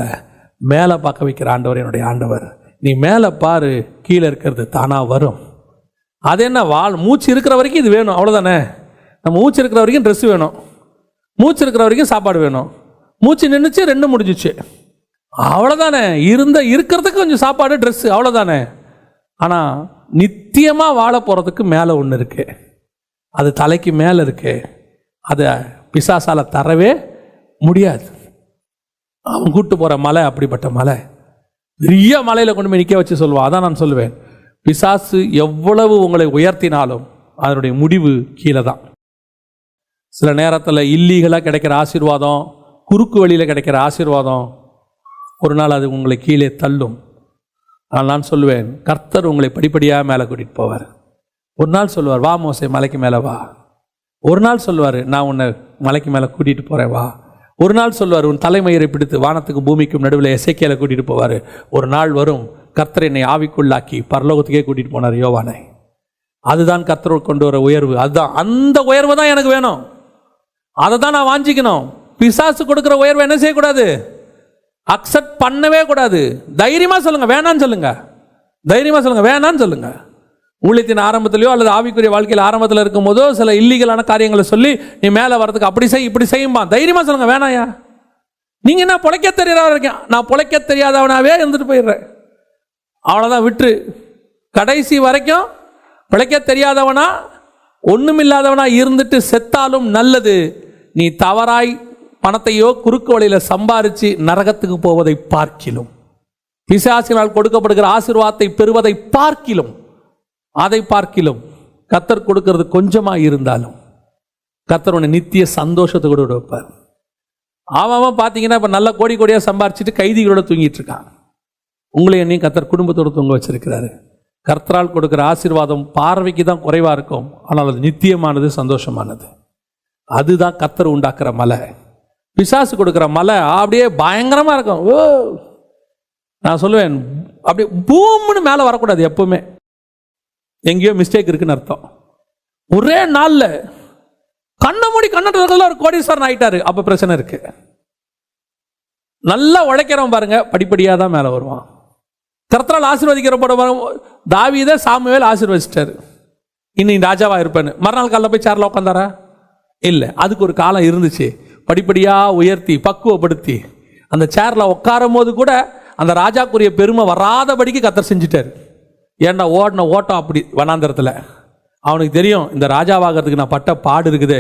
Speaker 3: மேலே பார்க்க வைக்கிற ஆண்டவர் என்னுடைய ஆண்டவர். நீ மேலே பாரு, கீழே இருக்கிறது தானாக வரும். அது என்ன, மூச்சு இருக்கிற வரைக்கும் இது வேணும், அவ்வளோதானே. நம்ம மூச்சு இருக்கிற வரைக்கும் ட்ரெஸ் வேணும், மூச்சு இருக்கிற வரைக்கும் சாப்பாடு வேணும். மூச்சு நின்றுச்சு, ரெண்டும் முடிஞ்சிச்சு, அவ்வளோதானே. இருக்கிறதுக்கு கொஞ்சம் சாப்பாடு, ட்ரெஸ்ஸு, அவ்வளோதானே. ஆனால் நித்தியமாக வாழ போகிறதுக்கு மேலே ஒன்று இருக்கு, அது தலைக்கு மேலே இருக்கு. அதை பிசாசால தரவே முடியாது. அவன் கூட்டு போகிற மலை அப்படிப்பட்ட மலை, பெரிய மலையில் கொண்டு போய் நிற்க வச்சு சொல்லுவான். அதான் நான் சொல்லுவேன், பிசாசு எவ்வளவு உங்களை உயர்த்தினாலும் அதனுடைய முடிவு கீழே தான். சில நேரத்தில் இல்லீகலாக கிடைக்கிற ஆசீர்வாதம், குறுக்கு வழியில் கிடைக்கிற ஆசீர்வாதம், ஒரு நாள் அது உங்களை கீழே தள்ளும். ஆனால் நான் சொல்லுவேன், கர்த்தர் உங்களை படிப்படியாக மேலே கூட்டிகிட்டு போவார். ஒரு நாள் சொல்லுவார், வா மோசே மலைக்கு மேலே வா. ஒரு நாள் சொல்லுவார், நான் உன்னை மலைக்கு மேலே கூட்டிகிட்டு போகிறேன் வா. ஒரு நாள் சொல்லுவார், உன் தலைமயிரை பிடித்து வானத்துக்கும் பூமிக்கும் நடுவில் எசேக்கியேலை கூட்டிகிட்டு போவார். ஒரு நாள் வரும், கர்த்தர் என்னை ஆவிக்குள்ளாக்கி பரலோகத்துக்கே கூட்டிகிட்டு போனார் யோவானை. அதுதான் கர்த்தர் கொண்டு வர உயர்வு. அதுதான், அந்த உயர்வு தான் எனக்கு வேணும், அதை தான் நான் வாஞ்சிக்கணும். பிசாசு கொடுக்குற உயர்வை என்ன செய்யக்கூடாது, அக்செப்ட் பண்ணவே கூடாது. தைரியமாக சொல்லுங்கள் வேணான்னு சொல்லுங்க, தைரியமாக சொல்லுங்கள் வேணான்னு சொல்லுங்க. ஊழியத்தின் ஆரம்பத்திலையோ அல்லது ஆவிக்குரிய வாழ்க்கையில் ஆரம்பத்தில் இருக்கும் போதோ சில இல்லீகலான காரியங்களை சொல்லி நீ மேலே வரதுக்கு அப்படி செய் இப்படி செய்யும்பா, தைரியமாக சொல்லுங்க வேணாயா. நீங்கள் என்ன பொழைக்க தெரியாதவன் இருக்கேன், நான் பொழைக்க தெரியாதவனாவே இருந்துட்டு போயிடுறேன், அவ்வளோதான் விட்டு. கடைசி வரைக்கும் பிழைக்க தெரியாதவனா ஒன்றுமில்லாதவனா இருந்துட்டு செத்தாலும் நல்லது, நீ தவறாய் பணத்தையோ குறுக்கு வழியில் சம்பாரித்து நரகத்துக்கு போவதை பார்க்கிலும், பிசாசினால் கொடுக்கப்படுகிற ஆசீர்வாதத்தை பெறுவதை பார்க்கிலும், அதை பார்க்கிலும் கர்த்தர் கொடுக்கிறது கொஞ்சமாக இருந்தாலும் கர்த்தர் உன்னை நித்திய சந்தோஷத்தை கூட வைப்பார். அவன் பார்த்தீங்கன்னா இப்போ நல்ல கோடி கோடியாக சம்பாரிச்சிட்டு கைதிகளோட தூங்கிட்டு இருக்கான். உங்களை என்னையும் கர்த்தர் குடும்பத்தோடு தூங்க வச்சிருக்கிறாரு. கர்த்தரால் கொடுக்குற ஆசீர்வாதம் பார்வைக்கு தான் குறைவாக இருக்கும், ஆனால் அது நித்தியமானது, சந்தோஷமானது. அதுதான் கர்த்தர் உண்டாக்குற மலை. பிசாசு கொடுக்குற மலை அப்படியே பயங்கரமாக இருக்கும். ஓ, நான் சொல்லுவேன், அப்படியே பூம்னு மேலே வரக்கூடாது எப்பவுமே, எங்கேயோ மிஸ்டேக் இருக்குன்னு அர்த்தம். ஒரே நாளில் கண்ணை மூடி கண்ணத்துல ஒரு கோடீஸ்வரன் ஆயிட்டாரு, அப்போ பிரச்சனை இருக்கு. நல்லா உழைக்கிறவன் பாருங்க, படிப்படியாக தான் மேலே வருவான். கர்த்தரால் ஆசீர்வதிக்கிறப்பட தாவீதை சாமுவேல் ஆசீர்வதிச்சிட்டாரு, இன்னும் ராஜாவா இருப்பேன்னு. மறுநாள் காலையில் போய் சேர்ல உட்காந்தாரா? இல்லை, அதுக்கு ஒரு காலம் இருந்துச்சு. படிப்படியாக உயர்த்தி பக்குவப்படுத்தி அந்த சேர்ல உட்காரும் போது கூட அந்த ராஜாக்குரிய பெருமை வராதபடிக்கு கர்த்தர் செஞ்சுட்டாரு. ஏன்னா ஓடின ஓட்டம் அப்படி வனாந்தரத்தில். அவனுக்கு தெரியும், இந்த ராஜாவாகிறதுக்கு நான் பட்ட பாடு இருக்குதே,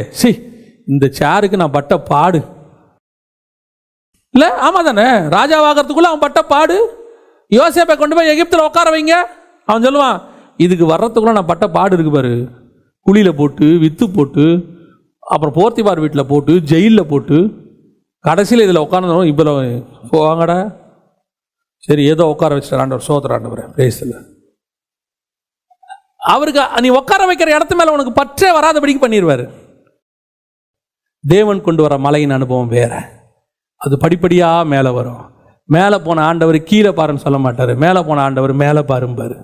Speaker 3: இந்த சேருக்கு நான் பட்ட பாடு இல்லை. ஆமாம் தானே, ராஜாவாகிறதுக்குள்ள அவன் பட்ட பாடு. யோசேப்பை கொண்டு போய் எகிப்தில் உட்கார வைங்க, அவன் சொல்லுவான், இதுக்கு வர்றதுக்குள்ள நான் பட்ட பாடு இருக்கு பாரு. குழியில் போட்டு வித்து போட்டு அப்புறம் போர்த்திபார் வீட்டில் போட்டு ஜெயிலில் போட்டு கடைசியில் இதில் உட்காந்து இப்போ போவாங்கடா. சரி, ஏதோ உட்கார வச்சுட்டு ஆண்டவர் சோதராண்டவர் பேசல. அவருக்கு நீ உட்கார வைக்கிற இடத்து மேலே உனக்கு பற்றே வராதபடிக்கு பண்ணிடுவார். தேவன் கொண்டு வர மலையின் அனுபவம் வேற, அது படிப்படியாக மேலே வரும். மேலே போன ஆண்டவர் கீழே பாருன்னு சொல்ல மாட்டார், மேலே போன ஆண்டவர் மேலே பாரும்பார்.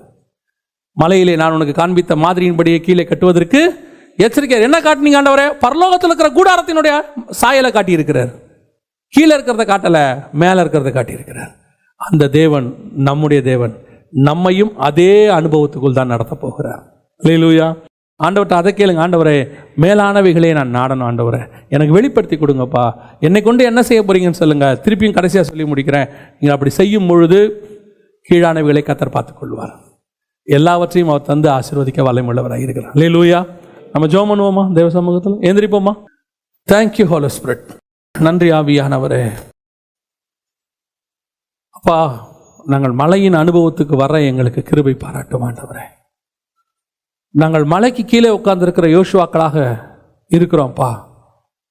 Speaker 3: மலையிலே நான் உனக்கு காண்பித்த மாதிரியின்படியே கீழே கட்டுவதற்கு எச்சரிக்கை. என்ன காட்டினீங்க ஆண்டவரே? பரலோகத்தில் இருக்கிற கூடாரத்தினுடைய சாயலை காட்டியிருக்கிறார். கீழே இருக்கிறத காட்டலை, மேலே இருக்கிறத காட்டியிருக்கிறார். அந்த தேவன் நம்முடைய தேவன், நம்மையும் அதே அனுபவத்துக்குள் தான் நடத்த போகிறார். அல்லேலூயா. ஆண்டவர்கிட்ட அதை கேளுங்க, ஆண்டவரே மேலானவைகளே நான் நாடணும், ஆண்டவரே எனக்கு வெளிப்படுத்தி கொடுங்கப்பா, என்னை கொண்டு என்ன செய்ய போறீங்கன்னு சொல்லுங்க. திருப்பியும் கடைசியாக சொல்லி முடிக்கிறேன், நீங்கள் அப்படி செய்யும் பொழுது கீழானவைகளை கர்த்தர் பார்த்துக் கொள்வார். எல்லாவற்றையும் அவர் தந்து ஆசீர்வதிக்க வல்லமையுள்ளவராக இருக்கிறார். அல்லேலூயா. நம்ம ஜெபம் பண்ணுவோமா? தேவ சமூகத்தில் எந்திரிப்போமா? Thank you Holi spirit. நன்றி ஆவியானவரே. அப்பா, நாங்கள் மலையின் அனுபவத்துக்கு வர எங்களுக்கு கிருபை பாராட்டும் ஆண்டவரே. நாங்கள் மலைக்கு கீழே உட்கார்ந்துருக்கிற யோசுவாக்களாக இருக்கிறோம்ப்பா.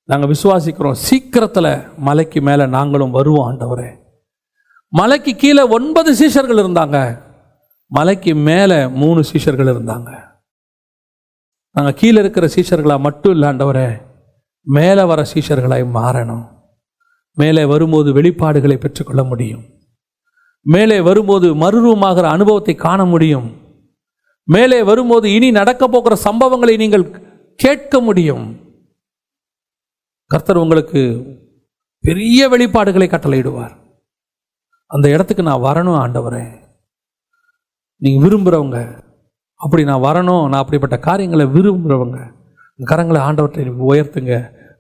Speaker 3: நாங்கள் விசுவாசிக்கிறோம், சீக்கிரத்தில் மலைக்கு மேலே நாங்களும் வருவோம் ஆண்டவரே. மலைக்கு கீழே 9 சீஷர்கள் இருந்தாங்க, மலைக்கு மேலே 3 சீஷர்கள் இருந்தாங்க. நாங்கள் கீழே இருக்கிற சீஷர்களாக மட்டும் இல்லை ஆண்டவரே, மேலே வர சீஷர்களாய் மாறணும். மேலே வரும்போது வெளிப்பாடுகளை பெற்றுக்கொள்ள முடியும். மேலே வரும்போது மறுரூபமாகிற அனுபவத்தை காண முடியும். மேலே வரும்போது இனி நடக்க போகிற சம்பவங்களை நீங்கள் கேட்க முடியும். கர்த்தர் உங்களுக்கு பெரிய வெளிப்பாடுகளை கட்டளையிடுவார். அந்த இடத்துக்கு நான் வரணும் ஆண்டவரே, நீங்க விரும்புறவங்க, அப்படி நான் வரணும், நான் அப்படிப்பட்ட காரியங்களை விரும்புறவங்க கரங்களை ஆண்டவற்றை உயர்த்துங்க.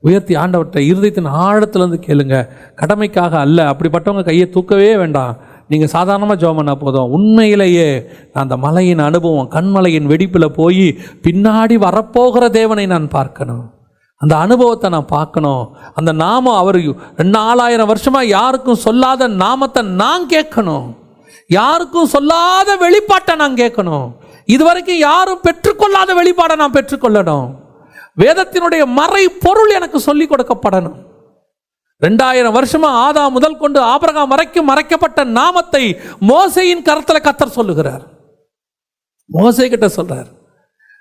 Speaker 3: உயர்த்தி ஆண்டவற்றை இருதயத்தின் ஆழத்திலிருந்து கேளுங்க. கடமைக்காக அல்ல. அப்படிப்பட்டவங்க கையை தூக்கவே வேண்டாம். நீங்கள் சாதாரணமாக ஜெபம் பண்ணால் போதும். உண்மையிலேயே நான் அந்த மலையின் அனுபவம், கண்மலையின் வெடிப்பில் போய் பின்னாடி வரப்போகிற தேவனை நான் பார்க்கணும், அந்த அனுபவத்தை நான் பார்க்கணும். அந்த நாமம் அவர் 4000 வருஷமாக யாருக்கும் சொல்லாத நாமத்தை நான் கேட்கணும். யாருக்கும் சொல்லாத வெளிப்பாட்டை நான் கேட்கணும். இதுவரைக்கும் யாரும் பெற்றுக்கொள்ளாத வெளிப்பாடை நான் பெற்றுக்கொள்ளணும். வேதத்தினுடைய மறை பொருள் எனக்கு சொல்லிக் கொடுக்கப்படணும். 2000 வருஷமா ஆதாம் முதல் கொண்டு ஆபிரகாம் வரைக்கும் மறைக்கப்பட்ட நாமத்தை மோசேயின் கரத்தில் கர்த்தர் சொல்லுகிறார். மோசே கிட்ட சொல்றார்,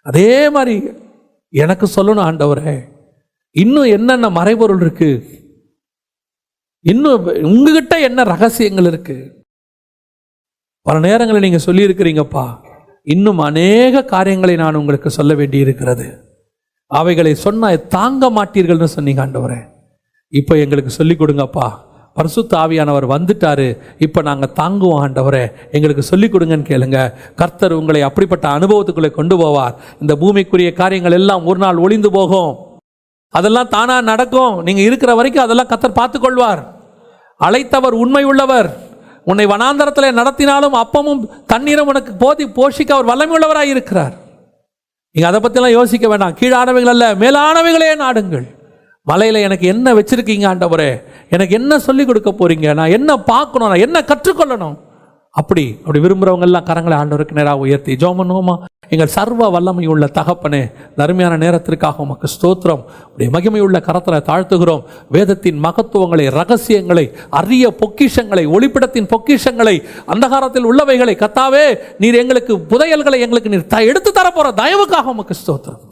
Speaker 3: அதே மாதிரி எனக்கு சொல்லணும் ஆண்டவரே, இன்னும் என்னென்ன மறைபொருள் இருக்கு, இன்னும் உங்ககிட்ட என்ன ரகசியங்கள் இருக்கு. பல நேரங்களில் நீங்க சொல்லி இருக்கிறீங்கப்பா, இன்னும் அநேக காரியங்களை நான் உங்களுக்கு சொல்ல வேண்டி இருக்கிறது, அவைகளை சொன்ன தாங்க மாட்டீர்கள்னு சொன்னீங்க ஆண்டவரே. இப்போ எங்களுக்கு சொல்லிக் கொடுங்கப்பா. பரிசுத்த ஆவியானவர் வந்துட்டாரு, இப்போ நாங்கள் தாங்குவோம் ஆண்டவரே, எங்களுக்கு சொல்லிக் கொடுங்கன்னு கேளுங்க. கர்த்தர் உங்களை அப்படிப்பட்ட அனுபவத்துக்குள்ளே கொண்டு போவார். இந்த பூமிக்குரிய காரியங்கள் எல்லாம் ஒரு நாள் ஒளிந்து போகும், அதெல்லாம் தானா நடக்கும். நீங்க இருக்கிற வரைக்கும் அதெல்லாம் கர்த்தர் பார்த்துக்கொள்வார். அழைத்தவர் உண்மை உள்ளவர். உன்னை வனாந்தரத்தில் நடத்தினாலும் அப்பமும் தண்ணீரும் உனக்கு போஷிக்க அவர் வல்லமை உள்ளவராக இருக்கிறார். நீங்க அதை பற்றிலாம் யோசிக்க வேண்டாம். கீழானவைகள் அல்ல, மேலானவைகளே நாடுங்கள். மலையில் எனக்கு என்ன வச்சிருக்கீங்க ஆண்டவரே, எனக்கு என்ன சொல்லிக் கொடுக்க போறீங்க, நான் என்ன பார்க்கணும், நான் என்ன கற்றுக்கொள்ளணும், அப்படி விரும்புகிறவங்க எல்லாம் கரங்களை ஆண்டவருக்கு நேராக உயர்த்தி ஜெபம் பண்ணுவோமா? எங்கள் சர்வ வல்லமை உள்ள தகப்பனே, அருமையான நேரத்திற்காக உமக்கு ஸ்தோத்திரம். உடைய மகிமை உள்ள கரத்தில் தாழ்த்துகிறோம். வேதத்தின் மகத்துவங்களை, ரகசியங்களை, அரிய பொக்கிஷங்களை, ஒளிப்பிடத்தின் பொக்கிஷங்களை, அந்தகாரத்தில் உள்ளவைகளை கர்த்தாவே நீர் எங்களுக்கு புதையல்களை எங்களுக்கு நீர் எடுத்து தரப்போற தயவுக்காக உமக்கு ஸ்தோத்திரம்.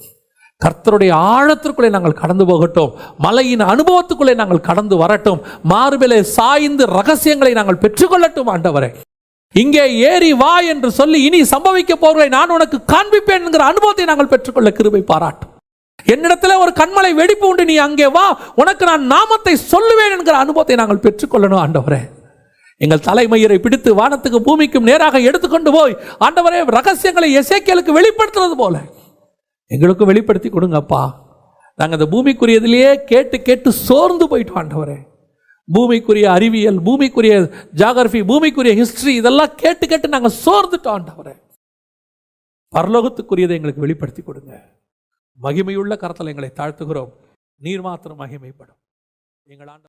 Speaker 3: கர்த்தருடைய ஆழத்திற்குள்ளே நாங்கள் கடந்து போகட்டும். மலையின் அனுபவத்துக்குள்ளே நாங்கள் கடந்து வரட்டும். மார்பிலே சாய்ந்து ரகசியங்களை நாங்கள் பெற்றுக்கொள்ளட்டும் ஆண்டவரே. இங்கே ஏறி வா என்று சொல்லி இனி சம்பவிக்க போவதை நான் உனக்கு காண்பிப்பேன் என்கிற அனுபவத்தை நாங்கள் பெற்றுக்கொள்ள கிருபை பாராட்டும். என்னிடத்தில் ஒரு கண்மலை வெடிப்பு உண்டு, நீ அங்கே வா, உனக்கு நான் நாமத்தை சொல்லுவேன் என்கிற அனுபவத்தை நாங்கள் பெற்றுக்கொள்ளணும் ஆண்டவரே. எங்கள் தலைமயிரை பிடித்து வானத்துக்கு பூமிக்கும் நேராக எடுத்துக்கொண்டு போய் ஆண்டவரே ரகசியங்களை எசேக்கியேலுக்கு வெளிப்படுத்துறது போல எங்களுக்கும் வெளிப்படுத்தி கொடுங்கப்பா. நாங்கள் அந்த பூமிக்குரியதிலேயே கேட்டு கேட்டு சோர்ந்து போயிட்டோம் ஆண்டவரே. பூமிக்குரிய அறிவியல், பூமிக்குரிய ஜியாகிரபி, பூமிக்குரிய ஹிஸ்டரி, இதெல்லாம் கேட்டு கேட்டு நாங்கள் சோர்ந்துட்டோம் ஆண்டவரே. பரலோகத்துக்குரியதை எங்களுக்கு வெளிப்படுத்தி கொடுங்க. மகிமையுள்ள கரத்தில் எங்களை தாழ்த்துகிறோம். நீர் மாத்திரம் மகிமைப்படும். எங்கள்